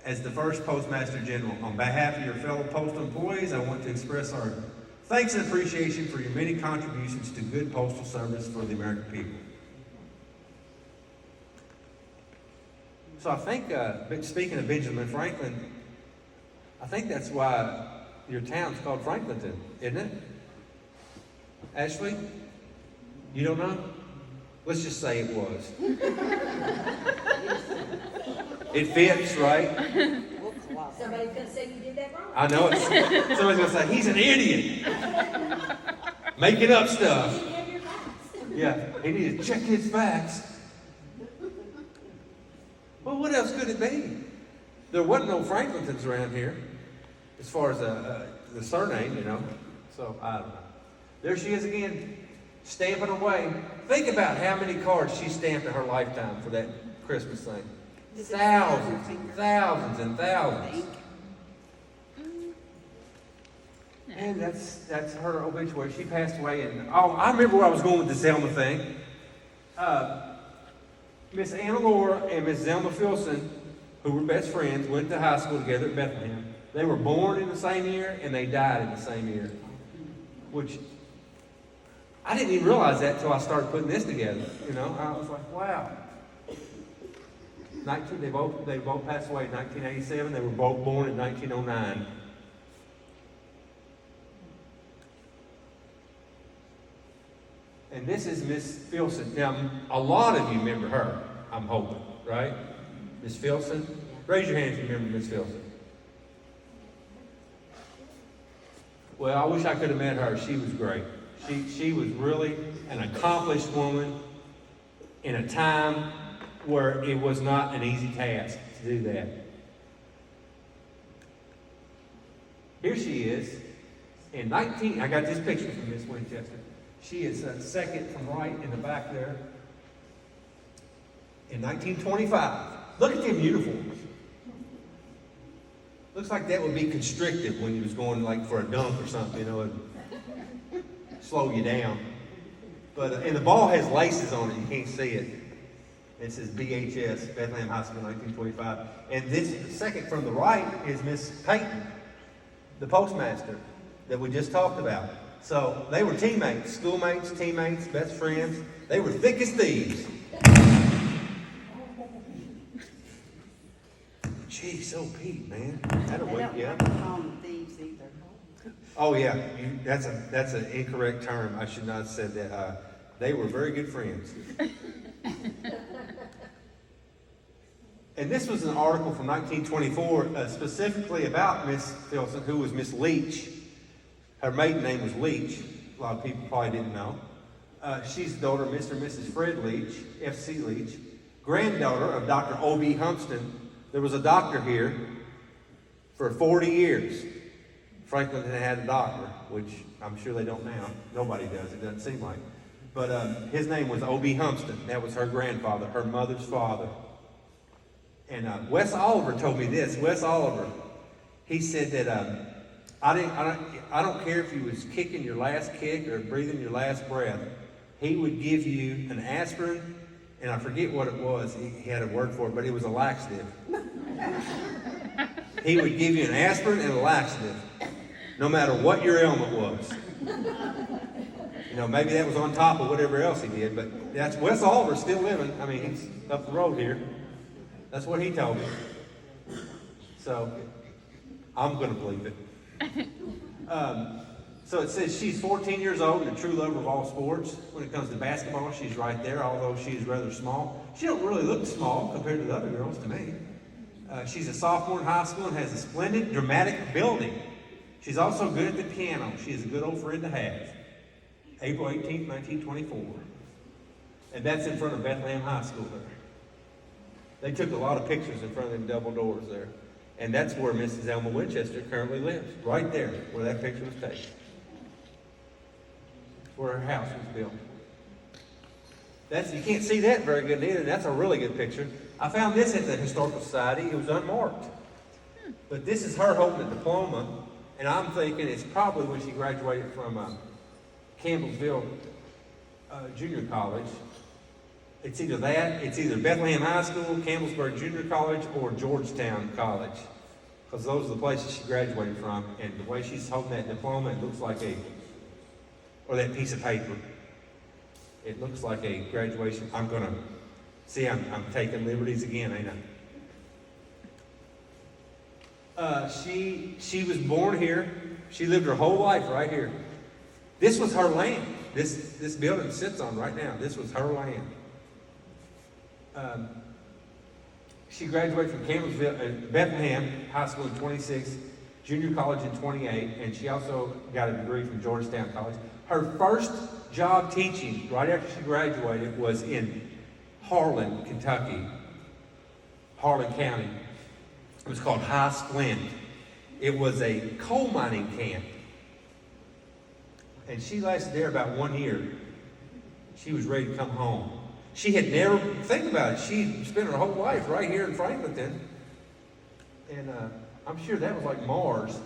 [SPEAKER 1] as the first Postmaster General. On behalf of your fellow postal employees, I want to express our Thanks and appreciation for your many contributions to good postal service for the American people. So I think, speaking of Benjamin Franklin, I think that's why your town's called Franklinton, isn't it? Ashley? You don't know? Let's just say it was. It fits, right?
[SPEAKER 5] Somebody's gonna say you did that wrong.
[SPEAKER 1] I know it. Somebody's going to say, he's an idiot. Making up stuff.
[SPEAKER 5] You didn't have your facts.
[SPEAKER 1] Yeah, he needed to check his facts. Well, what else could it be? There wasn't no Franklintons around here, as far as the surname, you know. So, I don't know. There she is again, stamping away. Think about how many cards she stamped in her lifetime for that Christmas thing. Thousands and thousands and thousands. And that's her obituary. She passed away in, I remember where I was going with the Zelma thing. Miss Anna Laura and Miss Zelma Filson, who were best friends, went to high school together at Bethlehem. They were born in the same year and they died in the same year. Which, I didn't even realize that until I started putting this together. You know, I was like, wow. They both passed away in 1987. They were both born in 1909. And this is Miss Filson. Now, a lot of you remember her, I'm hoping, right? Miss Filson? Raise your hand if you remember Miss Filson. Well, I wish I could have met her. She was great. She was really an accomplished woman in a time where it was not an easy task to do that. Here she is in I got this picture from Miss Winchester. She is second from right in the back there. In 1925. Look at them uniforms. Looks like that would be constrictive when you was going like for a dunk or something, you know, and slow you down. But and the ball has laces on it. You can't see it. It says BHS, Bethlehem High School, 1925. And this second from the right is Miss Payton, the postmaster that we just talked about. So they were teammates, schoolmates, teammates, best friends. They were thick as thieves. Gee, so Pete, man. That'll wake you up.
[SPEAKER 2] Call them thieves either.
[SPEAKER 1] Oh yeah, that's an incorrect term. I should not have said that. They were very good friends. And this was an article from 1924 specifically about Miss Filson, who was Miss Leach. Her maiden name was Leach. A lot of people probably didn't know. She's the daughter of Mr. and Mrs. Fred Leach, F.C. Leach, granddaughter of Dr. O.B. Humpston. There was a doctor here for 40 years. Franklin had a doctor, which I'm sure they don't now. Nobody does. It doesn't seem like. But his name was O.B. Humpston. That was her grandfather, her mother's father. And Wes Oliver told me this. Wes Oliver, he said that I don't care if you was kicking your last kick or breathing your last breath. He would give you an aspirin, and I forget what it was. He had a word for it, but it was a laxative. He would give you an aspirin and a laxative, no matter what your ailment was. You know, maybe that was on top of whatever else he did, but that's Wes Oliver still living. I mean, he's up the road here. That's what he told me. So, I'm going to believe it. So it says she's 14 years old and a true lover of all sports. When it comes to basketball, she's right there, although she's rather small. She don't really look small compared to the other girls to me. She's a sophomore in high school and has a splendid dramatic ability. She's also good at the piano. She is a good old friend to have. April 18th, 1924. And that's in front of Bethlehem High School there. They took a lot of pictures in front of them double doors there. And that's where Mrs. Elma Winchester currently lives. Right there, where that picture was taken. Where her house was built. You can't see that very good either. That's a really good picture. I found this at the Historical Society. It was unmarked. But this is her holding a diploma. And I'm thinking it's probably when she graduated from Campbellsville Junior College. It's either that, it's either Bethlehem High School, Campbellsburg Junior College, or Georgetown College. Because those are the places she graduated from. And the way she's holding that diploma, it looks like a or that piece of paper. It looks like a graduation. I'm taking liberties again, ain't I? She was born here. She lived her whole life right here. This was her land. This building sits on right now. This was her land. She graduated from Bethlehem High School in 26, junior college in 28, and she also got a degree from Georgetown College. Her first job teaching right after she graduated was in Harlan, Kentucky, Harlan County. It was called High Splint. It was a coal mining camp. And she lasted there about 1 year. She was ready to come home. She had never, think about it, she spent her whole life right here in Franklinton. And I'm sure that was like Mars.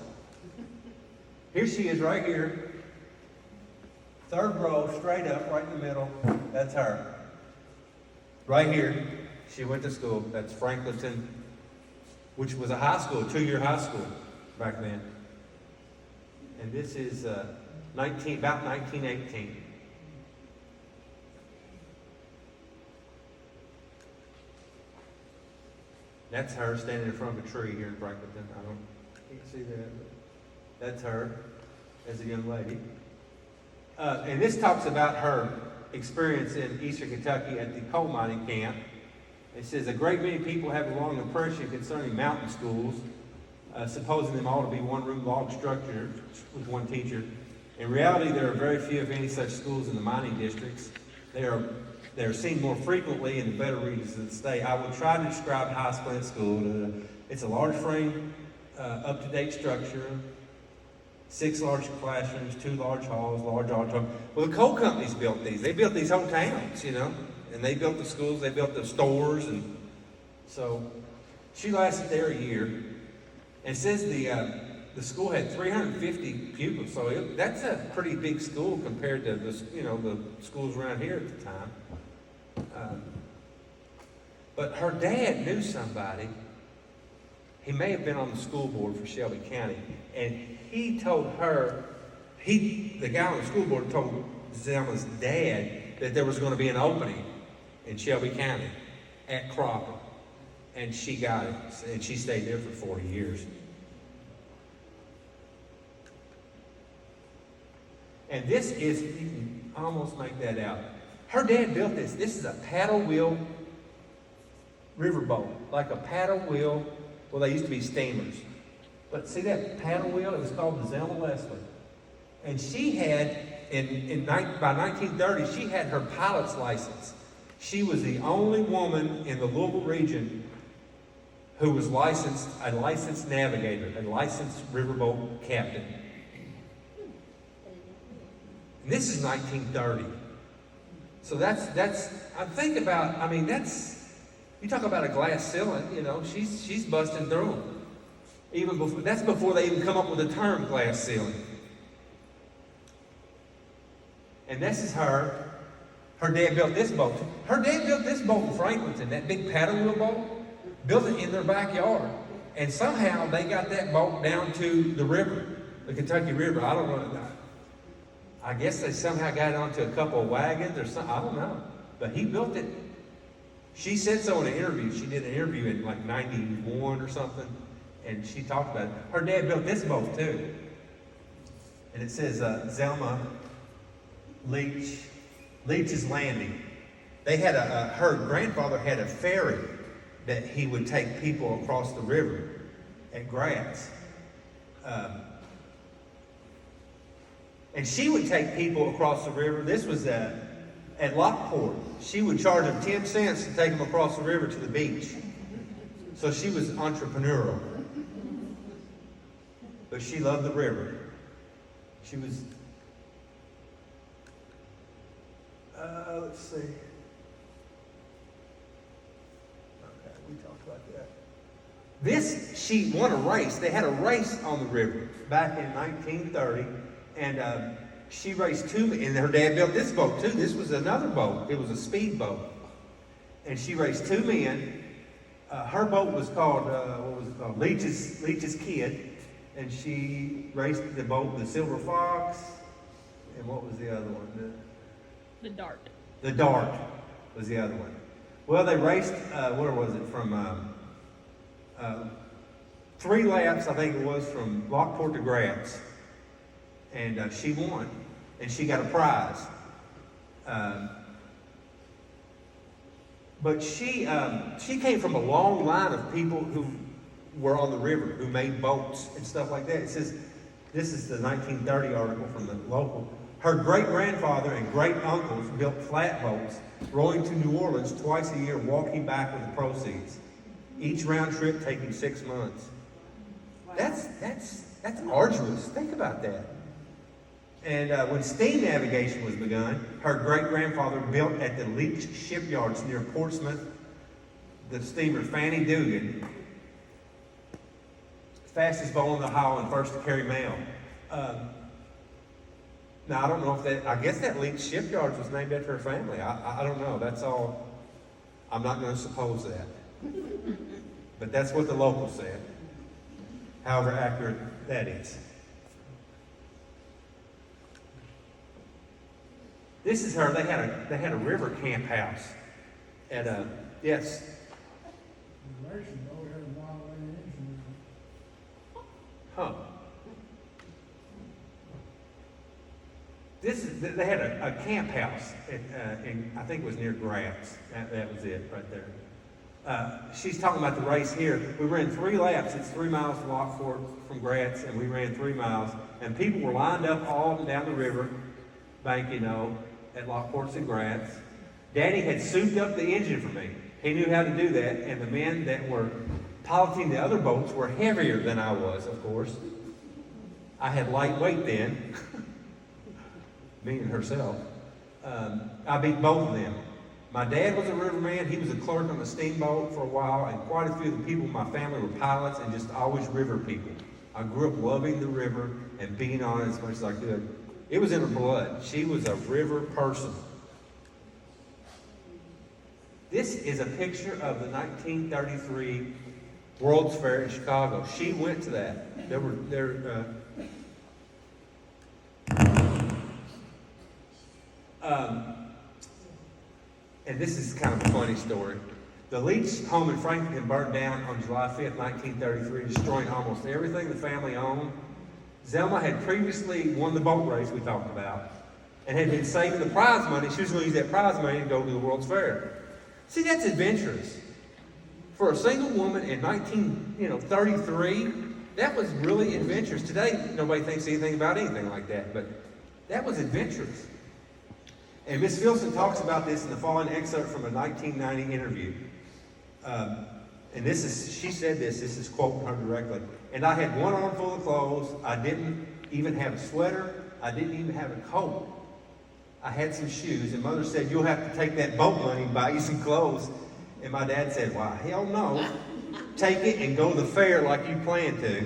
[SPEAKER 1] Here she is right here. Third row, straight up, right in the middle. That's her. Right here, she went to school. That's Franklinton, which was a high school, a 2-year high school back then. And this is about 1918. That's her standing in front of a tree here in Franklinton. Can't see that. But that's her as a young lady. And this talks about her experience in eastern Kentucky at the coal mining camp. It says, a great many people have a long impression concerning mountain schools, supposing them all to be one-room log structure with one teacher. In reality, there are very few, if any, such schools in the mining districts. They are seen more frequently in the better regions of the state. I will try to describe High Splint School. It's a large frame, up-to-date structure, 6 large classrooms, 2 large halls, large auditorium. Well, the coal companies built these. They built these whole towns, you know. And they built the schools, they built the stores. And so she lasted there a year. And it says the school had 350 pupils. So that's a pretty big school compared to the schools around here at the time. But her dad knew somebody. He may have been on the school board for Shelby County. And he told her, the guy on the school board told Zelma's dad that there was going to be an opening in Shelby County at Cropper. And she got it. And she stayed there for 40 years. And this is, you can almost make that out. Her dad built this. This is a paddle wheel riverboat. Like a paddle wheel. Well, they used to be steamers. But see that paddle wheel? It was called the Zelma Leslie. And she had, by 1930, she had her pilot's license. She was the only woman in the Louisville region who was a licensed navigator, a licensed riverboat captain. And this is 1930. So I'm thinking about, you talk about a glass ceiling, she's busting through them. Even before, that's before they even come up with the term glass ceiling. And this is her. Her dad built this boat. Her dad built this boat in Franklinton, that big paddle wheel boat, built it in their backyard. And somehow they got that boat down to the river, the Kentucky River. I don't know. I guess they somehow got it onto a couple of wagons or something. I don't know. But he built it. She said so in an interview. She did an interview in like 91 or something. And she talked about it. Her dad built this boat too. And it says Zelma Leach's Landing. They had her grandfather had a ferry that he would take people across the river at Gratz. And she would take people across the river. This was at Lockport. She would charge them 10 cents to take them across the river to the beach. So she was entrepreneurial. But she loved the river. She was, let's see. Okay, we talked about that. She won a race. They had a race on the river back in 1930. And she raced 2 men, and her dad built this boat too. This was another boat. It was a speed boat. And she raced 2 men. Her boat was called, Leach's Kid. And she raced the boat, the Silver Fox, And what was the other one?
[SPEAKER 4] The dart.
[SPEAKER 1] The dart was the other one. Well, they raced, where was it, from 3 laps, I think it was, from Lockport to Gratz. And she won, and she got a prize. But she came from a long line of people who were on the river, who made boats and stuff like that. It says, this is the 1930 article from the local. Her great-grandfather and great-uncles built flatboats, rowing to New Orleans twice a year, walking back with the proceeds. Each round trip taking 6 months.
[SPEAKER 2] Wow.
[SPEAKER 1] That's arduous. Think about that. And when steam navigation was begun, her great-grandfather built at the Leach shipyards near Portsmouth the steamer Fanny Dugan, fastest boat in the Ohio and first to carry mail. Now, I don't know if that, I guess that Leach shipyards was named after her family. I don't know. That's all. I'm not going to suppose that. But that's what the locals said. However accurate that is. This is her. They had a river camp house at yes. Huh. They had a camp house in I think it was near Gratz. That was it right there. She's talking about the race here. We ran 3 laps. It's 3 miles to Lockport from Gratz, and we ran 3 miles. And people were lined up all up and down the river bank, at Lockport's and Gratz. Daddy had souped up the engine for me. He knew how to do that, and the men that were piloting the other boats were heavier than I was, of course. I had light weight then, meaning herself. I beat both of them. My dad was a riverman. He was a clerk on a steamboat for a while, and quite a few of the people in my family were pilots and just always river people. I grew up loving the river and being on it as much as I could. It was in her blood. She was a river person. This is a picture of the 1933 World's Fair in Chicago. She went to that. And this is kind of a funny story. The Leach home in Franklin burned down on July 5th, 1933, destroying almost everything the family owned. Zelma had previously won the boat race we talked about and had been saving the prize money. She was going to use that prize money to go to the World's Fair. See, that's adventurous. For a single woman in 1933, that was really adventurous. Today, nobody thinks anything about anything like that, but that was adventurous. And Miss Filson talks about this in the following excerpt from a 1990 interview. And she said this is quoting her directly. And I had one arm full of clothes. I didn't even have a sweater. I didn't even have a coat. I had some shoes. And Mother said, you'll have to take that boat money and buy you some clothes. And my dad said, why, hell no. Take it and go to the fair like you planned to.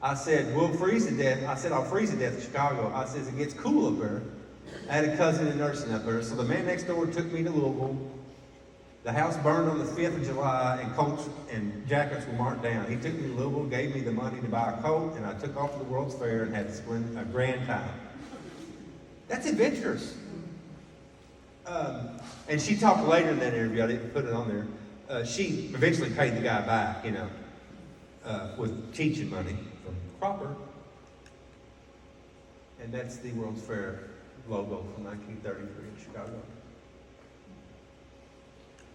[SPEAKER 1] I said, we'll freeze to death. I said, I'll freeze to death in Chicago. I said, it gets cool up there. I had a cousin in nursing up there. So the man next door took me to Louisville. The house burned on the 5th of July, and coats and jackets were marked down. He took me to Louisville, gave me the money to buy a coat, and I took off to the World's Fair and had a grand time. That's adventurous. And she talked later in that interview, I didn't put it on there, she eventually paid the guy back, with teaching money from Cropper. And that's the World's Fair logo from 1933 in Chicago.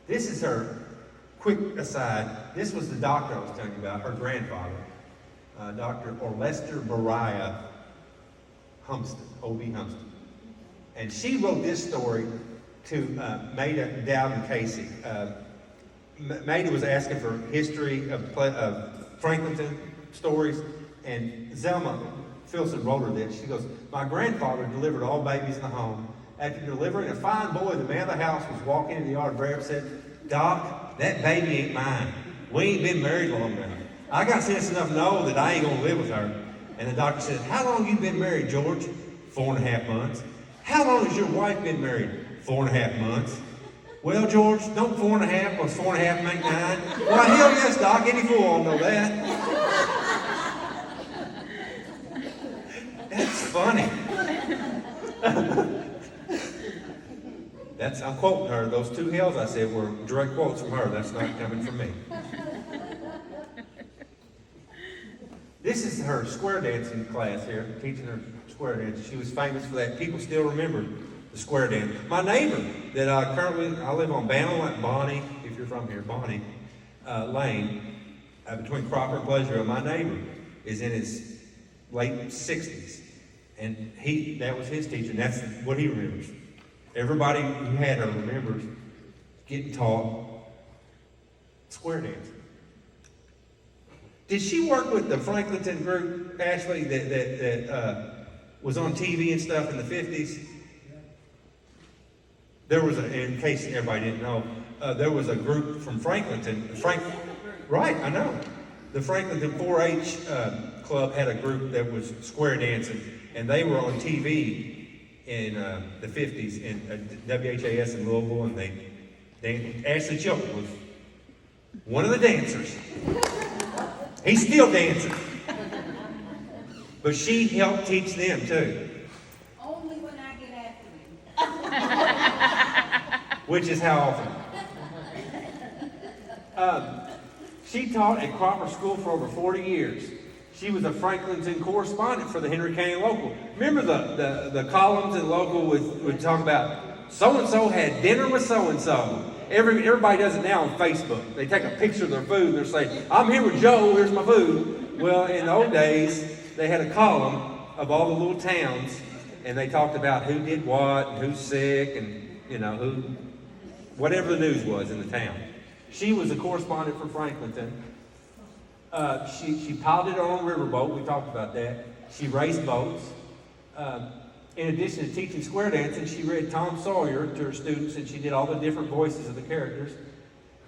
[SPEAKER 1] This is her, quick aside, this was the doctor I was telling you about, her grandfather, Dr. Orlester Bariah Humston, O.B. Humston. And she wrote this story to Maida Dowden Casey. Maida was asking for history of Franklinton stories, and Zelma Filson wrote her this. She goes, my grandfather delivered all babies in the home. After delivering a fine boy, the man of the house was walking in the yard very upset. Doc, that baby ain't mine. We ain't been married long enough. I got sense enough to know that I ain't gonna live with her. And the doctor said, how long you been married, George? 4.5 months. How long has your wife been married? 4.5 months. Well, George, don't 4.5 plus 4.5 make 9? Why, hell yes, Doc. Any fool will know that. That's funny. I'm quoting her. Those two hells I said were direct quotes from her. That's not coming from me. This is her square dancing class here, teaching her square dance. She was famous for that. People still remember the square dance. My neighbor that I live on Bonnie, if you're from here, Bonnie Lane, between Cropper and Pleasure. My neighbor is in his late 60s, and that was his teacher, and that's what he remembers. Everybody who had her remembers getting taught square dancing. Did she work with the Franklinton group, Ashley, that was on TV and stuff in the 50s? There was in case everybody didn't know, there was a group from Franklinton. Right, I know. The Franklinton 4-H club had a group that was square dancing, and they were on TV in the 50s in WHAS in Louisville, and Ashley Chilton was one of the dancers. He's still dancing. But she helped teach them too.
[SPEAKER 6] Only when I get after him.
[SPEAKER 1] Which is how often? She taught at Cropper School for over 40 years. She was a Franklinton correspondent for the Henry County Local. Remember the columns in Local would talk about so-and-so had dinner with so-and-so. Everybody does it now on Facebook. They take a picture of their food and they're saying, I'm here with Joe, here's my food. Well, in the old days, they had a column of all the little towns, and they talked about who did what, and who's sick, and whatever the news was in the town. She was a correspondent for Franklinton. She piloted her own riverboat, we talked about that. She raced boats. In addition to teaching square dancing, she read Tom Sawyer to her students, and she did all the different voices of the characters.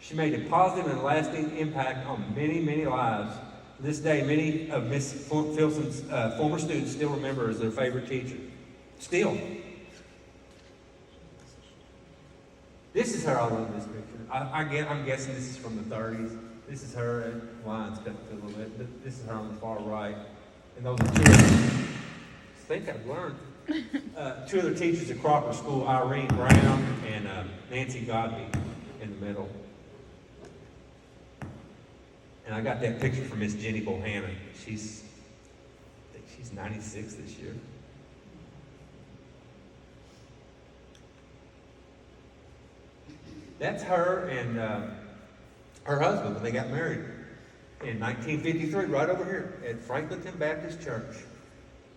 [SPEAKER 1] She made a positive and lasting impact on many, many lives. To this day, many of Miss Filson's former students still remember her as their favorite teacher. Still. This is her. I love this picture. I'm guessing this is from the 30s. This is her, and lines cut a little bit, but this is her on the far right. And those are two. I think I've learned. Two other teachers at Cropper School, Irene Brown and Nancy Godby in the middle. And I got that picture from Miss Jenny Bohannon. I think she's 96 this year. That's her and her husband when they got married in 1953, right over here at Franklinton Baptist Church.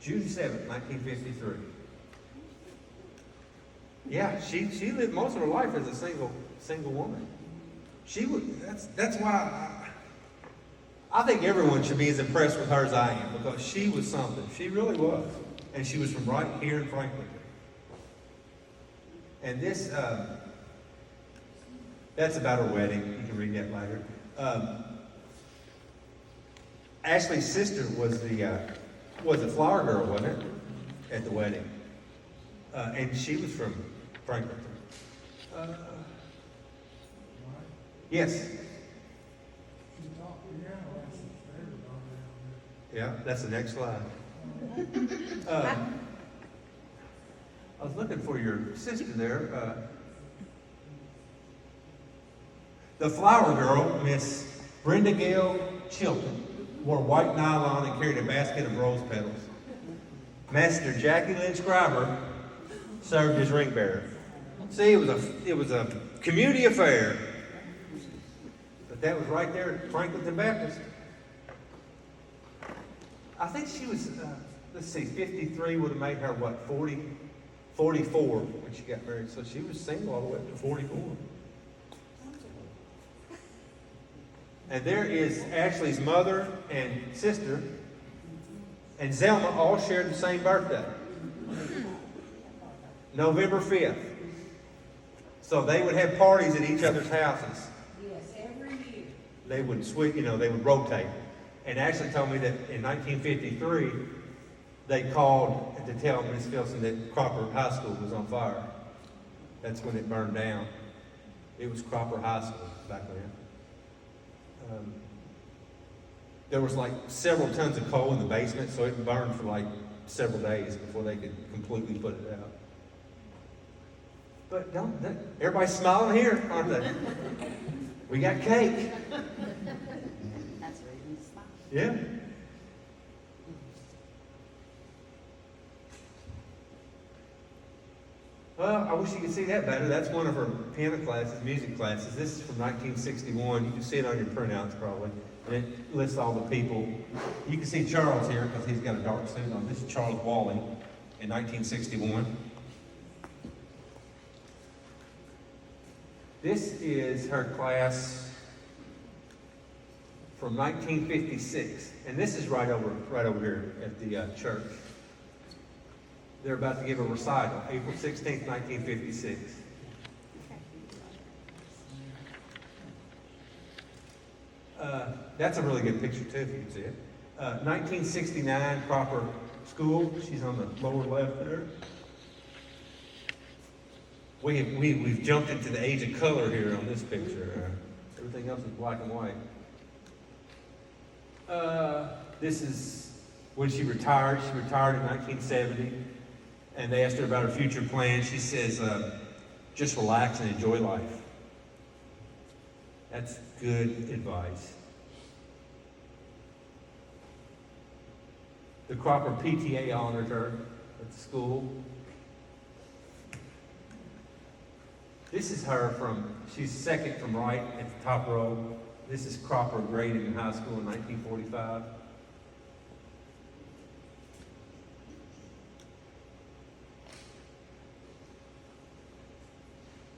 [SPEAKER 1] June 7th, 1953. Yeah, she lived most of her life as a single woman. She was. That's why I think everyone should be as impressed with her as I am, because she was something. She really was, and she was from right here in Franklinton. And this, that's about her wedding. You can read that later. Ashley's sister was the flower girl, wasn't it, at the wedding? And she was from Franklinton. Yes. Yeah, that's the next slide. I was looking for your sister there. The flower girl, Miss Brenda Gale Chilton, wore white nylon and carried a basket of rose petals. Master Jackie Lynn Scriber served as ring bearer. See, it was a community affair. But that was right there at Franklinton Baptist. I think she was, 53 would have made her, 44 when she got married. So she was single all the way up to 44. And there is Ashley's mother and sister and Zelma all shared the same birthday. November 5th. So they would have parties at each other's houses.
[SPEAKER 6] Yes, every year.
[SPEAKER 1] They would switch, they would rotate. And Ashley told me that in 1953, they called to tell Miss Filson that Cropper High School was on fire. That's when it burned down. It was Cropper High School back then. There was like several tons of coal in the basement, so it burned for like several days before they could completely put it out. But everybody's smiling here, aren't they? We got cake.
[SPEAKER 2] That's where you smile.
[SPEAKER 1] Yeah. Well, I wish you could see that better. That's one of her piano classes, music classes. This is from 1961. You can see it on your printouts probably. And it lists all the people. You can see Charles here because he's got a dark suit on. This is Charles Wally in 1961. This is her class from 1956, and this is right over here at the church. They're about to give a recital, April 16th, 1956. That's a really good picture too, if you can see it. 1969, Cropper School. She's on the lower left there. We've jumped into the age of color here on this picture. Everything else is black and white. This is when she retired. She retired in 1970, and they asked her about her future plans. She says, just relax and enjoy life. That's good advice. The Cropper PTA honored her at the school. This is her she's second from right at the top row. This is Cropper graded in high school in 1945.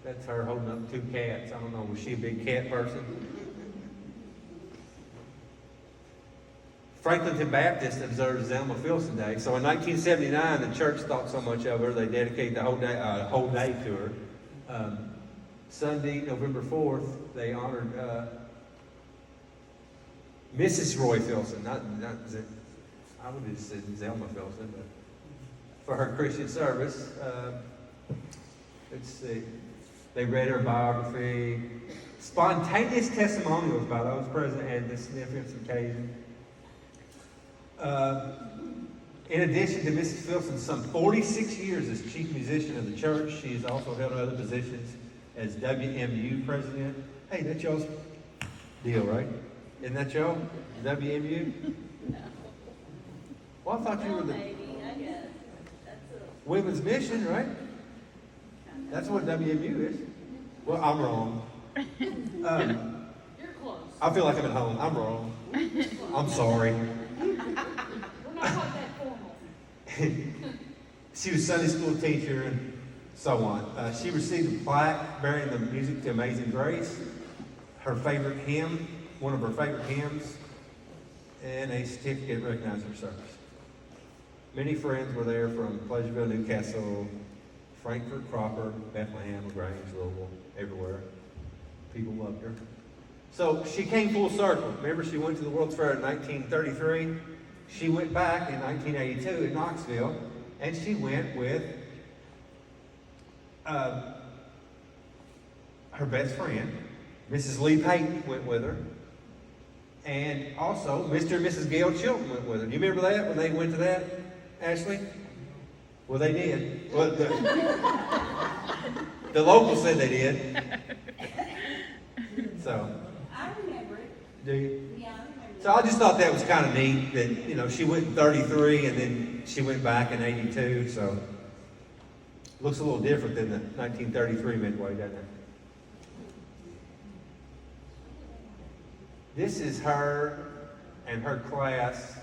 [SPEAKER 1] That's her holding up 2 cats. I don't know, was she a big cat person? Franklinton Baptist observes Zelma Filson Day. So in 1979, the church thought so much of her, they dedicated the whole day to her. Sunday, November 4th, they honored Mrs. Roy Filson, not I would have said Zelma Filson, but for her Christian service. Let's see. They read her biography. Spontaneous testimonials by those present had this significant occasion. In addition to Mrs. Filson, some 46 years as chief musician of the church, she has also held other positions as WMU president. Hey, that's y'all's deal, right? Isn't that y'all? WMU?
[SPEAKER 7] No.
[SPEAKER 1] Well, I thought you were the
[SPEAKER 7] Maybe, I guess. That's a,
[SPEAKER 1] women's mission, right? That's what WMU is. Well, I'm wrong.
[SPEAKER 7] you're close.
[SPEAKER 1] I feel like I'm at home. I'm wrong. I'm sorry.
[SPEAKER 3] We're not quite that formal.
[SPEAKER 1] She was Sunday school teacher and so on. She received a plaque bearing the music to Amazing Grace, her favorite hymn, one of her favorite hymns, and a certificate recognizing her service. Many friends were there from Pleasureville, Newcastle, Frankfort, Cropper, Bethlehem, LaGrange, Louisville, everywhere. People loved her. So she came full circle. Remember, she went to the World's Fair in 1933. She went back in 1982 in Knoxville, and she went with her best friend, Mrs. Lee Payton went with her, and also Mr. and Mrs. Gail Chilton went with her. Do you remember that when they went to that, Ashley? Well, they did. Well, the locals said they did. So,
[SPEAKER 6] I remember it.
[SPEAKER 1] do you?
[SPEAKER 6] Yeah, I remember
[SPEAKER 1] So I just thought that was kind of neat that, you know, she went in 33 and then she went back in 82. So looks a little different than the 1933 Midway, doesn't it? This is her and her class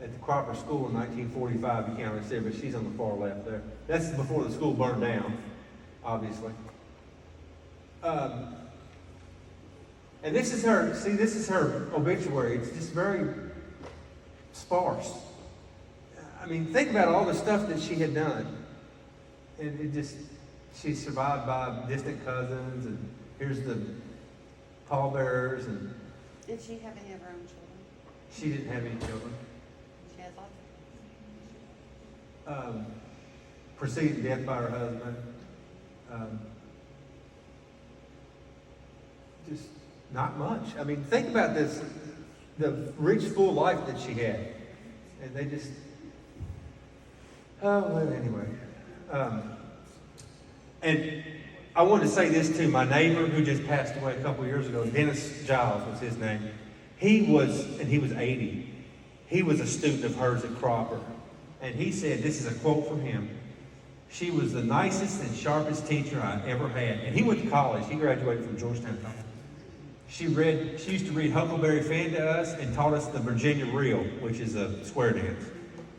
[SPEAKER 1] at the Cropper School in 1945. You can't really see her, but she's on the far left there. That's before the school burned down, obviously. And this is her, see, this is her obituary. It's just very sparse. I mean, think about all the stuff that she had done. And it just, she's survived by distant cousins, and here's the pallbearers, and
[SPEAKER 2] Did she have any of her own children?
[SPEAKER 1] she didn't have any children.
[SPEAKER 2] She has lots.
[SPEAKER 1] Preceded to death by her husband. Just not much. I mean, think about this, the rich, full life that she had. And they just, Well, anyway. And I wanted to say this too. My neighbor who just passed away a couple years ago, Dennis Giles was his name. He was 80. He was a student of hers at Cropper. And he said, this is a quote from him, "She was the nicest and sharpest teacher I ever had." And he went to college. He graduated from Georgetown College. She used to read Huckleberry Finn to us and taught us the Virginia Reel, which is a square dance.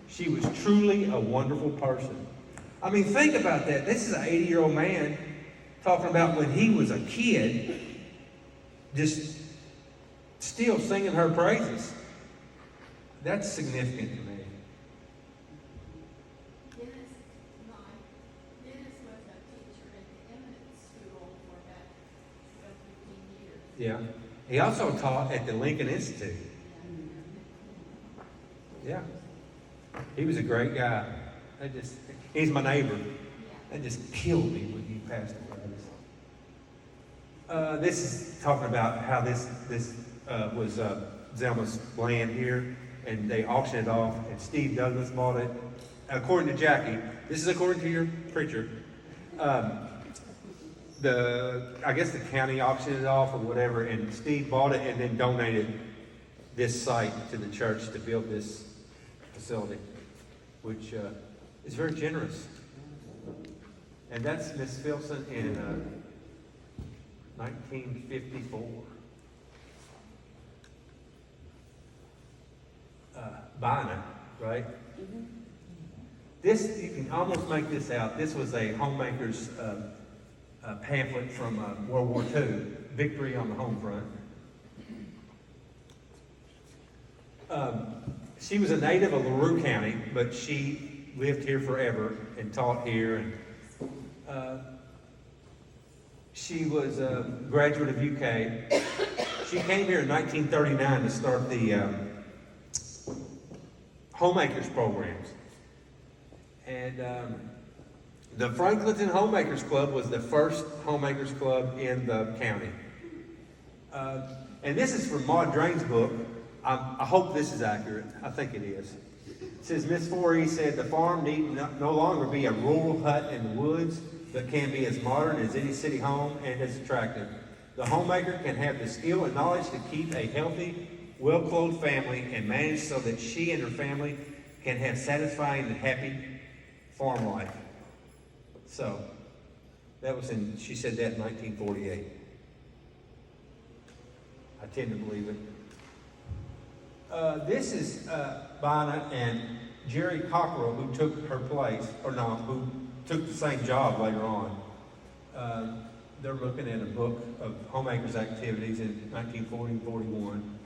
[SPEAKER 1] She was truly a wonderful person. I mean, think about that. This is an 80-year-old man talking about when he was a kid, just still singing her praises. That's significant to me.
[SPEAKER 7] Dennis was a teacher at the Eminence School for about 15 years.
[SPEAKER 1] Yeah. He also taught at the Lincoln Institute. Yeah. He was a great guy. He's my neighbor. That just killed me when he passed away. This is talking about how this was Zelma's land here, and they auctioned it off, and Steve Douglas bought it. According to Jackie, this is according to your preacher. I guess the county auctioned it off or whatever, and Steve bought it and then donated this site to the church to build this facility, which is very generous. And that's Miss Filson in 1954. Buying it, right?
[SPEAKER 2] Mm-hmm.
[SPEAKER 1] This, you can almost make this out. This was a homemaker's pamphlet from World War II, Victory on the Home Front. She was a native of LaRue County, but she lived here forever and taught here. And she was a graduate of UK. She came here in 1939 to start the homemakers programs. And the Franklinton Homemakers Club was the first homemakers club in the county. And this is from Maud Drain's book. I hope this is accurate. I think it is. It says, Miss Forey said, "The farm need no longer be a rural hut in the woods, but can be as modern as any city home and as attractive. The homemaker can have the skill and knowledge to keep a healthy, well-clothed family and manage so that she and her family can have satisfying and happy farm life." So, she said that in 1948. I tend to believe it. This is Bina and Jerry Cockrell, who took her place, who took the same job later on. They're looking at a book of homemakers' activities in 1940 and 41.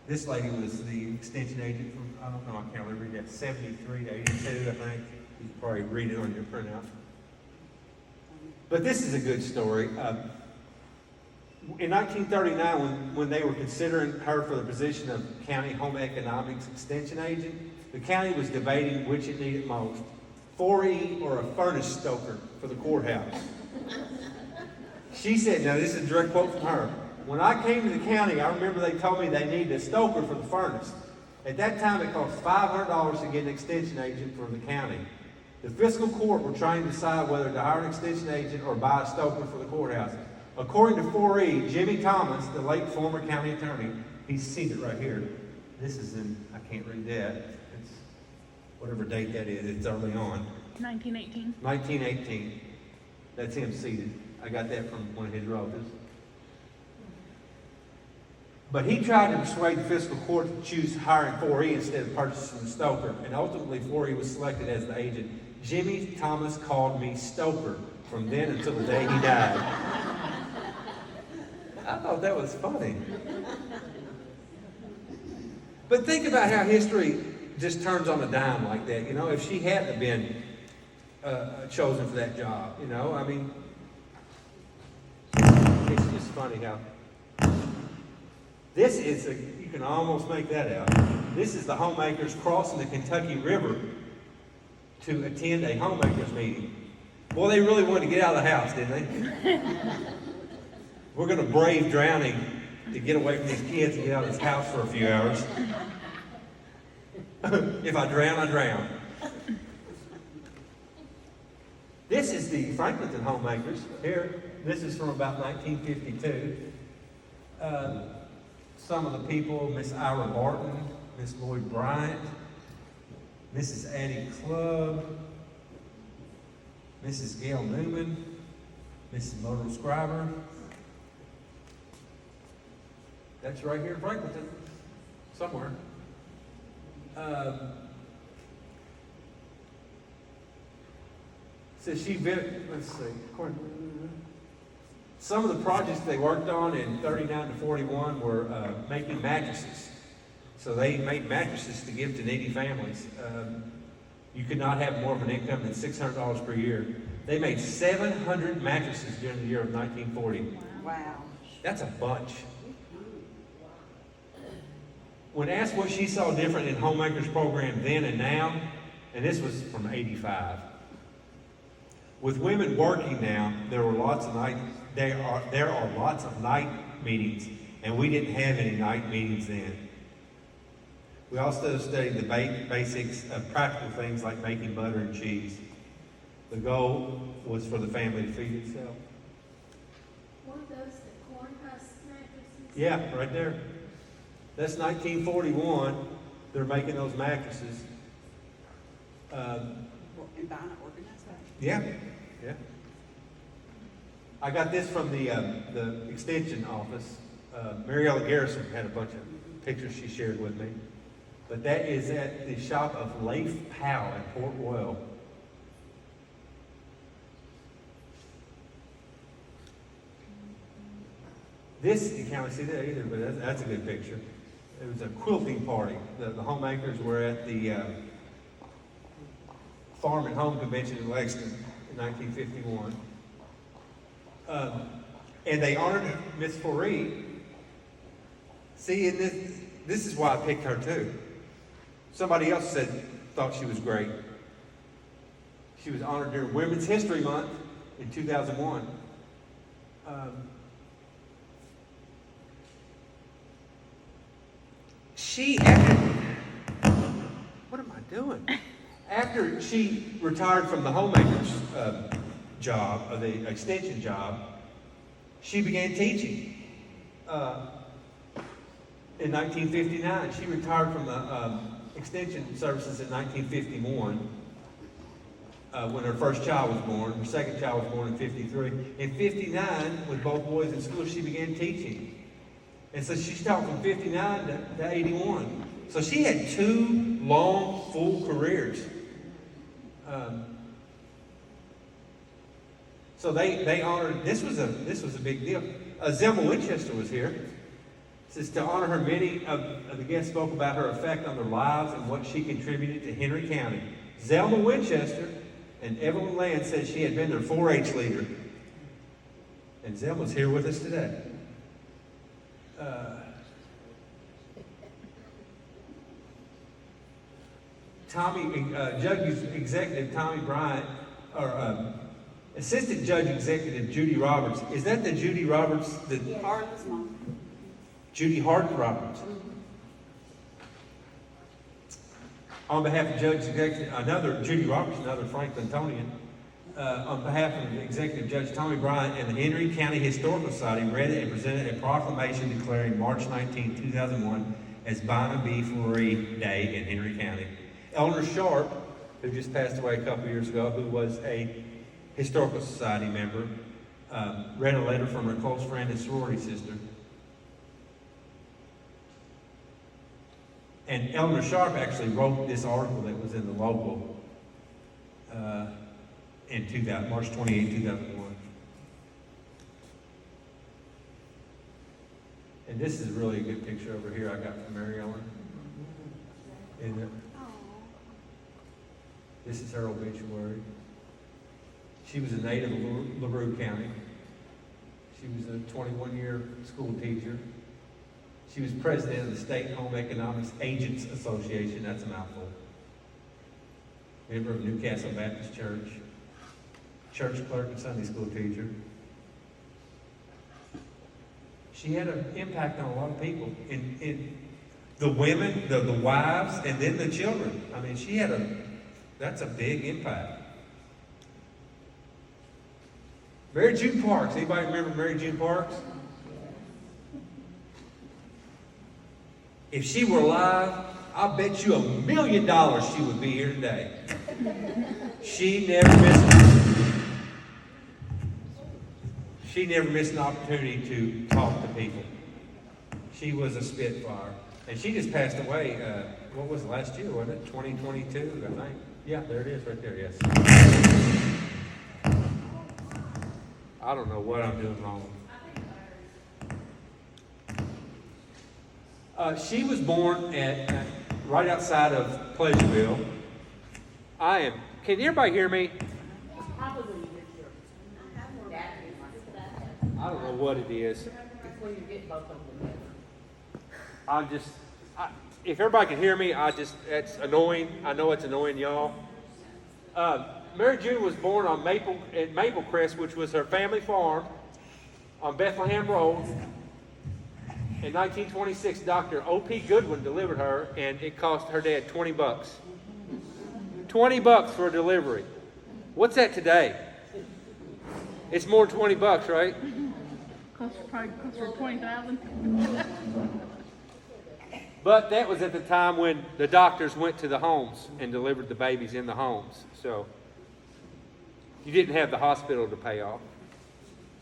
[SPEAKER 1] This lady was the extension agent from, I don't know, I can't really read that, 73 to 82, I think. You can probably read it on your printout. But this is a good story. In 1939, when they were considering her for the position of County Home Economics Extension Agent, the county was debating which it needed most, 4E or a furnace stoker for the courthouse. She said, now this is a direct quote from her, "When I came to the county, I remember they told me they needed a stoker for the furnace. At that time, it cost $500 to get an extension agent for the county. The fiscal court were trying to decide whether to hire an extension agent or buy a stoker for the courthouse. According to 4E, Jimmy Thomas, the late former county attorney," he's seen it right here. This is I can't read that. It's whatever date that is. It's early on.
[SPEAKER 4] 1918.
[SPEAKER 1] 1918. That's him seated. I got that from one of his relatives. But he tried to persuade the fiscal court to choose hiring 4E instead of purchasing the stoker, and ultimately 4E was selected as the agent. Jimmy Thomas called me Stoker from then until the day he died. I thought that was funny. But think about how history just turns on a dime like that. You know, if she hadn't been chosen for that job, you know, I mean, it's just funny how. This is you can almost make that out. This is the homemakers crossing the Kentucky River to attend a homemakers meeting. Boy, they really wanted to get out of the house, didn't they? We're going to brave drowning to get away from these kids and get out of this house for a few hours. If I drown, I drown. This is the Franklinton homemakers. Here, this is from about 1952. Some of the people, Miss Ira Barton, Miss Lloyd Bryant, Mrs. Addie Clubb, Mrs. Gail Newman, Mrs. Myrtle Scriber. That's right here in Franklinton, somewhere. So let's see. Some of the projects they worked on in 39 to 41 were making mattresses. So they made mattresses to give to needy families. You could not have more of an income than $600 per year. They made 700 mattresses during the year of 1940.
[SPEAKER 2] Wow.
[SPEAKER 1] That's a bunch. When asked what she saw different in Homemakers program then and now, and this was from 85. With women working now, there are lots of night meetings, and we didn't have any night meetings then. We also studied the basics of practical things like making butter and cheese. The goal was for the family to feed itself.
[SPEAKER 7] Weren't those the corn husk mattresses?
[SPEAKER 1] Yeah, right there. That's 1941. They're making those mattresses.
[SPEAKER 2] And buying it organized that.
[SPEAKER 1] Yeah, yeah. I got this from the extension office. Mariella Garrison had a bunch of pictures she shared with me. But that is at the shop of Leif Powell in Port Royal. This, you can't see that either, but that's a good picture. It was a quilting party. The homemakers were at the Farm and Home Convention in Lexington in 1951. And they honored Miss Foree. See, and this is why I picked her too. Somebody else thought she was great. She was honored during Women's History Month in 2001. What am I doing? After she retired from the homemaker's job, or the extension job, she began teaching. In 1959, she retired from the extension services in 1951 when her first child was born. Her second child was born in 53. In 59, with both boys in school, she began teaching. And so she taught from 59 to 81. So she had 2 long, full careers. So they honored, this was a big deal. Zelma Winchester was here. It says to honor her, many of the guests spoke about her effect on their lives and what she contributed to Henry County. Zelma Winchester and Evelyn Land said she had been their 4-H leader. And Zelma's here with us today. Judge Executive Tommy Bryant, or Assistant Judge Executive Judy Roberts. Is that the Judy Roberts?
[SPEAKER 2] Harlan's mom.
[SPEAKER 1] Judy Harden Roberts. On behalf of Judge Executive, Judy Roberts, another Franklintonian, on behalf of the Executive Judge Tommy Bryant and the Henry County Historical Society, read and presented a proclamation declaring March 19, 2001 as Bynum B. Foree Day in Henry County. Eleanor Sharp, who just passed away a couple years ago, who was a Historical Society member, read a letter from her close friend and sorority sister. And Eleanor Sharp actually wrote this article that was in the local in March 28, 2001. And this is really a good picture over here I got from Mary Ellen. This is her obituary. She was a native of LaRue County. She was a 21-year school teacher. She was president of the State Home Economics Agents Association. That's a mouthful. Member of Newcastle Baptist Church. Church clerk and Sunday school teacher. She had an impact on a lot of people. In the women, the wives, and then the children. I mean, that's a big impact. Mary June Parks. Anybody remember Mary June Parks? If she were alive, I bet you $1 million she would be here today. She never missed an opportunity to talk to people. She was a spitfire. And she just passed away, what was it, last year, wasn't it? 2022, I think. Yeah, there it is right there, yes. I don't know what I'm doing wrong. She was born at right outside of Pleasureville. Can everybody hear me? I don't know what it is. If everybody can hear me, it's annoying. I know it's annoying y'all. Mary June was born on Maple Crest, which was her family farm on Bethlehem Road. In 1926, Dr. O.P. Goodwin delivered her, and it cost her dad $20. $20 for a delivery. What's that today? It's more than $20, right?
[SPEAKER 4] Probably cost her $20,000.
[SPEAKER 1] But that was at the time when the doctors went to the homes and delivered the babies in the homes. So you didn't have the hospital to pay off.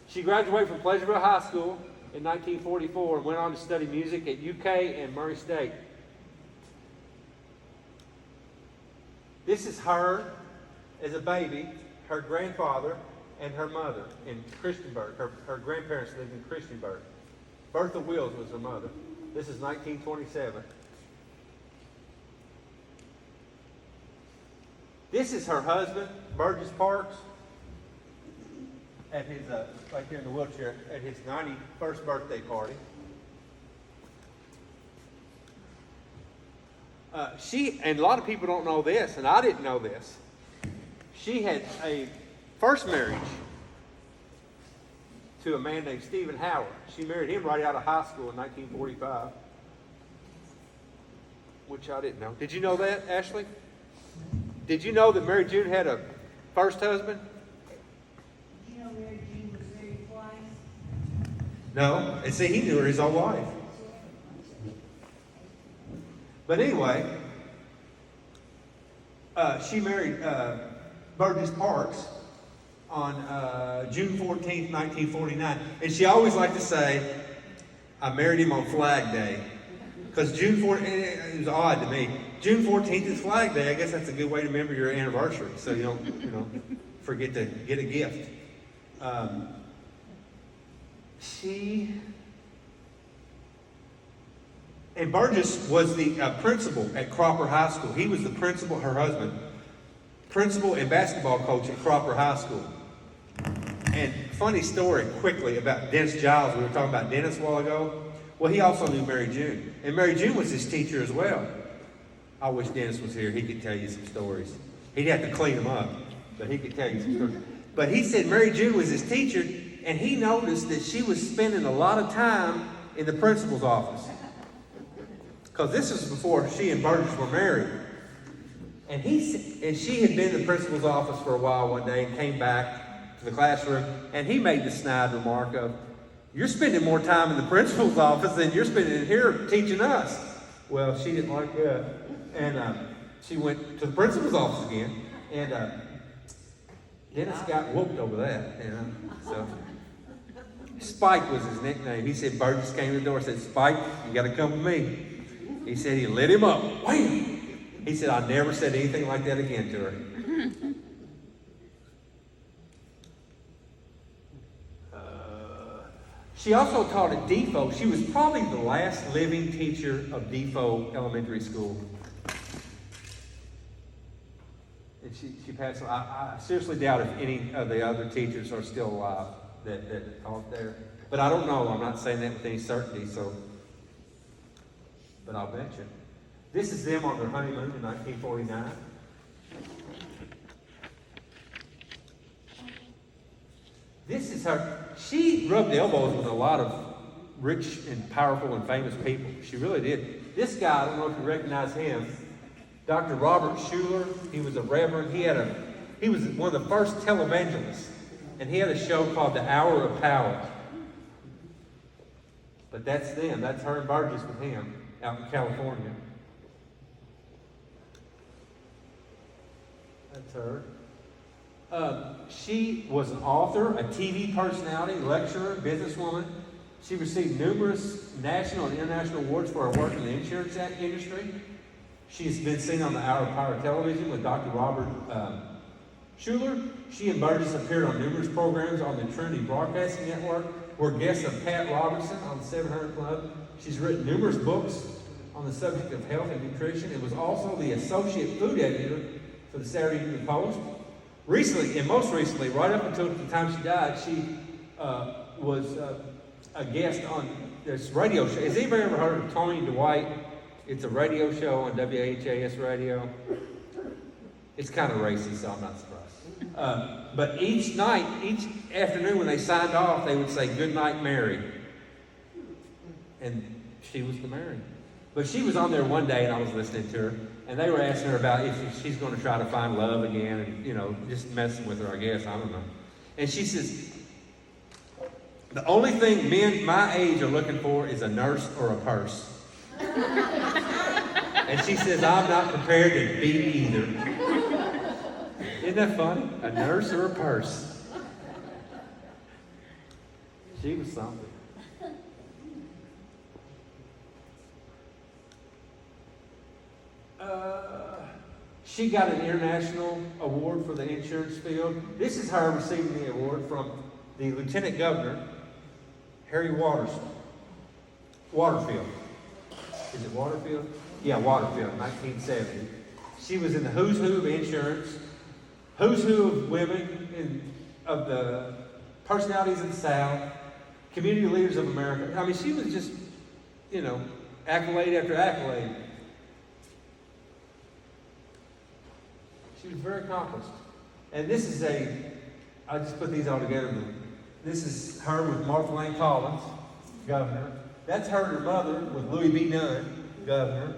[SPEAKER 1] She graduated from Pleasureville High School in 1944 and went on to study music at UK and Murray State. This is her as a baby, her grandfather, and her mother in Christiansburg. Her grandparents lived in Christiansburg. Bertha Wills was her mother. This is 1927. This is her husband, Burgess Parks, at his, right here in the wheelchair, at his 91st birthday party. And a lot of people don't know this, and I didn't know this. She had a first marriage to a man named Stephen Howard. She married him right out of high school in 1945, which I didn't know. Did you know that, Ashley? Did you know that Mary June had a first husband?
[SPEAKER 6] Did you know Mary June was married twice?
[SPEAKER 1] No. And see, he knew her his own wife. But anyway, she married Burgess Parks on June 14th, 1949. And she always liked to say, I married him on Flag Day. Because June 14th, it was odd to me. June 14th is Flag Day. I guess that's a good way to remember your anniversary. So you don't, forget to get a gift. And Burgess was the principal at Cropper High School. He was the principal, her husband, principal and basketball coach at Cropper High School. And funny story quickly about Dennis Giles. We were talking about Dennis a while ago. Well, he also knew Mary June. And Mary June was his teacher as well. I wish Dennis was here. He could tell you some stories. He'd have to clean them up, but he could tell you some stories. But he said Mary June was his teacher, and he noticed that she was spending a lot of time in the principal's office. Because this was before she and Burgess were married. And she had been in the principal's office for a while one day and came back to the classroom, and he made the snide remark of, you're spending more time in the principal's office than you're spending in here teaching us. Well, she didn't like that. And she went to the principal's office again, and Dennis got whooped over that. So Spike was his nickname. He said Burgess came to the door and said, Spike, you got to come with me. He said he lit him up. Wham! He said, I never said anything like that again to her. She also taught at Defoe. She was probably the last living teacher of Defoe Elementary School. And she passed away. I seriously doubt if any of the other teachers are still alive that taught there. But I don't know. I'm not saying that with any certainty, but I'll bet you. This is them on their honeymoon in 1949. This is her. She rubbed elbows with a lot of rich and powerful and famous people. She really did. This guy, I don't know if you recognize him, Dr. Robert Schuler. He was a reverend. He was one of the first televangelists And he had a show called The Hour of Power. But that's them. That's her and Burgess with him out in California. That's her. She was an author, a TV personality, lecturer, businesswoman. She received numerous national and international awards for her work in the insurance industry. She's been seen on the Hour of Power television with Dr. Robert Schuller. She and Burgess appeared on numerous programs on the Trinity Broadcasting Network, were guests of Pat Robertson on the 700 Club. She's written numerous books on the subject of health and nutrition and was also the associate food editor for the Saturday Evening Post. Recently, and most recently, right up until the time she died, she was a guest on this radio show. Has anybody ever heard of Tony Dwight? It's a radio show on WHAS radio. It's kind of racist, so I'm not surprised. But each night, each afternoon when they signed off, they would say, "Good night, Mary." And she was the Mary. But she was on there one day, and I was listening to her, and they were asking her about if she's going to try to find love again, and, you know, just messing with her, I guess. I don't know. And she says, "The only thing men my age are looking for is a nurse or a purse." And she says, "I'm not prepared to be either." Isn't that funny? A nurse or a purse? She was something. She got an international award for the insurance field. This is her receiving the award from the Lieutenant Governor, Harry Waterfield. Is it Waterfield? Yeah, Waterfield, 1970. She was in the who's who of insurance, who's who of women, of the personalities in the South, community leaders of America. I mean, she was just, you know, accolade after accolade. She was very accomplished. And this is I just put these all together. This is her with Martha Lane Collins, governor. That's her and her mother with Louis B. Nunn, governor.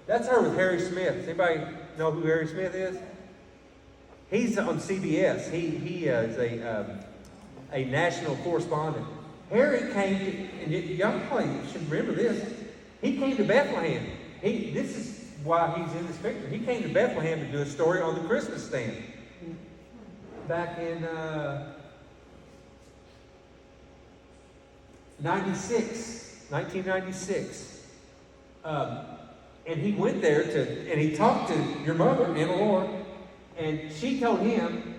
[SPEAKER 1] That's her with Harry Smith. Does anybody know who Harry Smith is? He's on CBS. He is a national correspondent. Harry came to, and y'all probably should remember this. He came to Bethlehem. This is why he's in this picture. He came to Bethlehem to do a story on the Christmas stand back in 1996. And he went there and he talked to your mother, Anna Laura, and she told him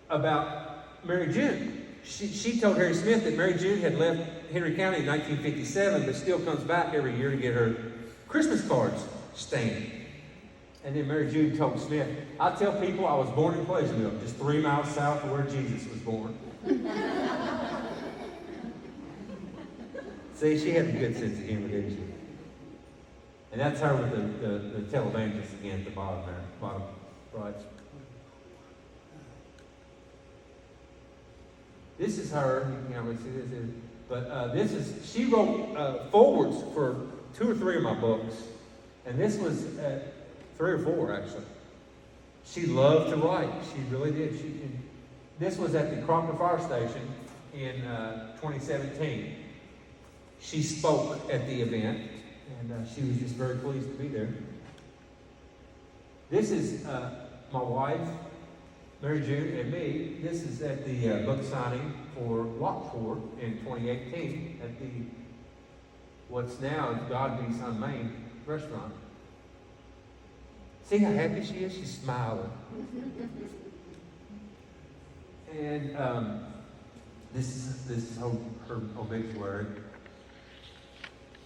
[SPEAKER 1] about Mary June. She told Harry Smith that Mary June had left Henry County in 1957, but still comes back every year to get her Christmas cards stamped. And then Mary June told Smith, "I tell people I was born in Pleasantville, just 3 miles south of where Jesus was born." See, she had a good sense of humor, didn't she? And that's her with the televangelist again at the bottom there, bottom right. This is her. You can't really see this, but this is, she wrote forwards for 2 or 3 of my books, and this was 3 or 4 actually. She loved to write. She really did. This was at the Crocker Fire Station in 2017. She spoke at the event, and she was just very pleased to be there. This is my wife, Mary June, and me. This is at the book signing for Lockport in 2018 at the what's now Godby's on Main restaurant. See how happy she is? She's smiling. And this is her obituary.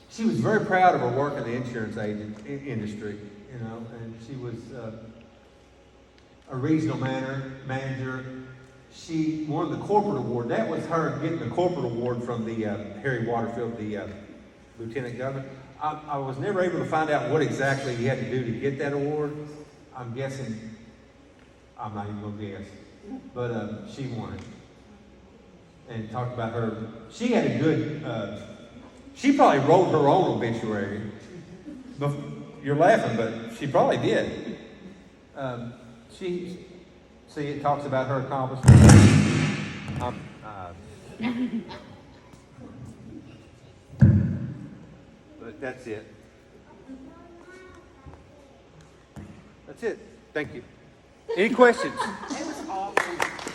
[SPEAKER 1] She was very proud of her work in the insurance industry, you know, and she was a regional manager. She won the corporate award. That was her getting the corporate award from the Harry Waterfield, the lieutenant governor. I was never able to find out what exactly he had to do to get that award. I'm guessing, I'm not even going to guess, but she won it. And talked about her. She had a good, she probably wrote her own obituary. You're laughing, but she probably did. See, it talks about her accomplishments.
[SPEAKER 8] But that's it. That's it. Thank you. Any questions?
[SPEAKER 2] It was awesome.